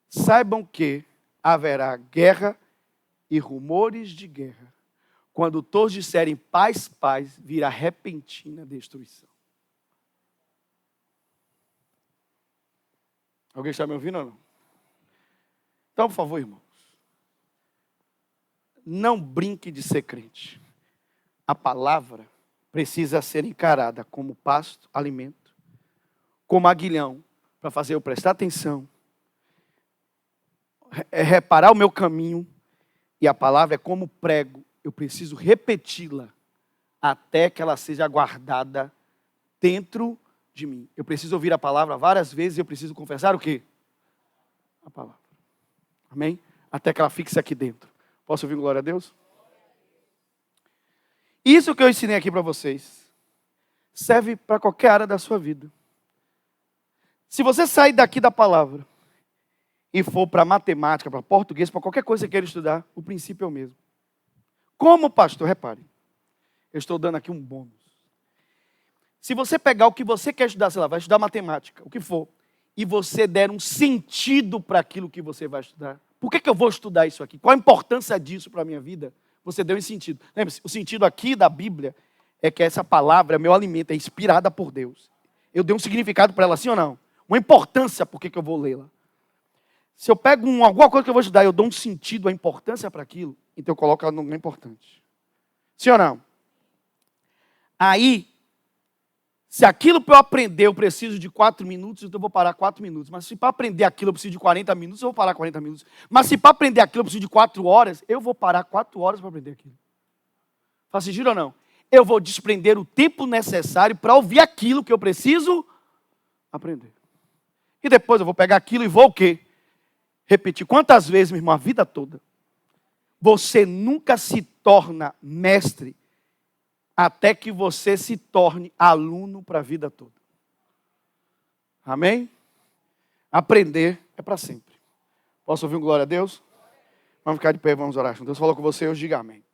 saibam que haverá guerra e rumores de guerra. Quando todos disserem paz, paz, virá repentina destruição. Alguém está me ouvindo ou não? Então, por favor, irmãos, não brinque de ser crente. A palavra precisa ser encarada como pasto, alimento, como aguilhão, para fazer eu prestar atenção, reparar o meu caminho, e a palavra é como prego, eu preciso repeti-la até que ela seja guardada dentro de mim. Eu preciso ouvir a palavra várias vezes e eu preciso confessar o quê? A palavra. Amém? Até que ela fixe aqui dentro. Posso ouvir glória a Deus? Isso que eu ensinei aqui para vocês serve para qualquer área da sua vida. Se você sair daqui da palavra e for para matemática, para português, para qualquer coisa que você queira estudar, o princípio é o mesmo. Como pastor, repare, eu estou dando aqui um bônus. Se você pegar o que você quer estudar, sei lá, vai estudar matemática, o que for, e você der um sentido para aquilo que você vai estudar, por que eu vou estudar isso aqui? Qual a importância disso para a minha vida? Você deu um sentido. Lembre-se, o sentido aqui da Bíblia é que essa palavra, meu alimento, é inspirada por Deus. Eu dei um significado para ela, sim ou não? Uma importância por que eu vou lê-la. Se eu pego alguma coisa que eu vou estudar e eu dou um sentido, a importância para aquilo, então eu coloco ela no lugar importante. Sim ou não? Aí, se aquilo para eu aprender eu preciso de 4 minutos, então eu vou parar 4 minutos. Mas se para aprender aquilo eu preciso de 40 minutos, eu vou parar 40 minutos. Mas se para aprender aquilo eu preciso de 4 horas, eu vou parar 4 horas para aprender aquilo. Faz sentido ou não? Eu vou desprender o tempo necessário para ouvir aquilo que eu preciso aprender. E depois eu vou pegar aquilo e vou o quê? Repetir. Quantas vezes, meu irmão, a vida toda, você nunca se torna mestre até que você se torne aluno para a vida toda. Amém? Aprender é para sempre. Posso ouvir um glória a Deus? Vamos ficar de pé e vamos orar. Deus falou com você hoje, diga amém.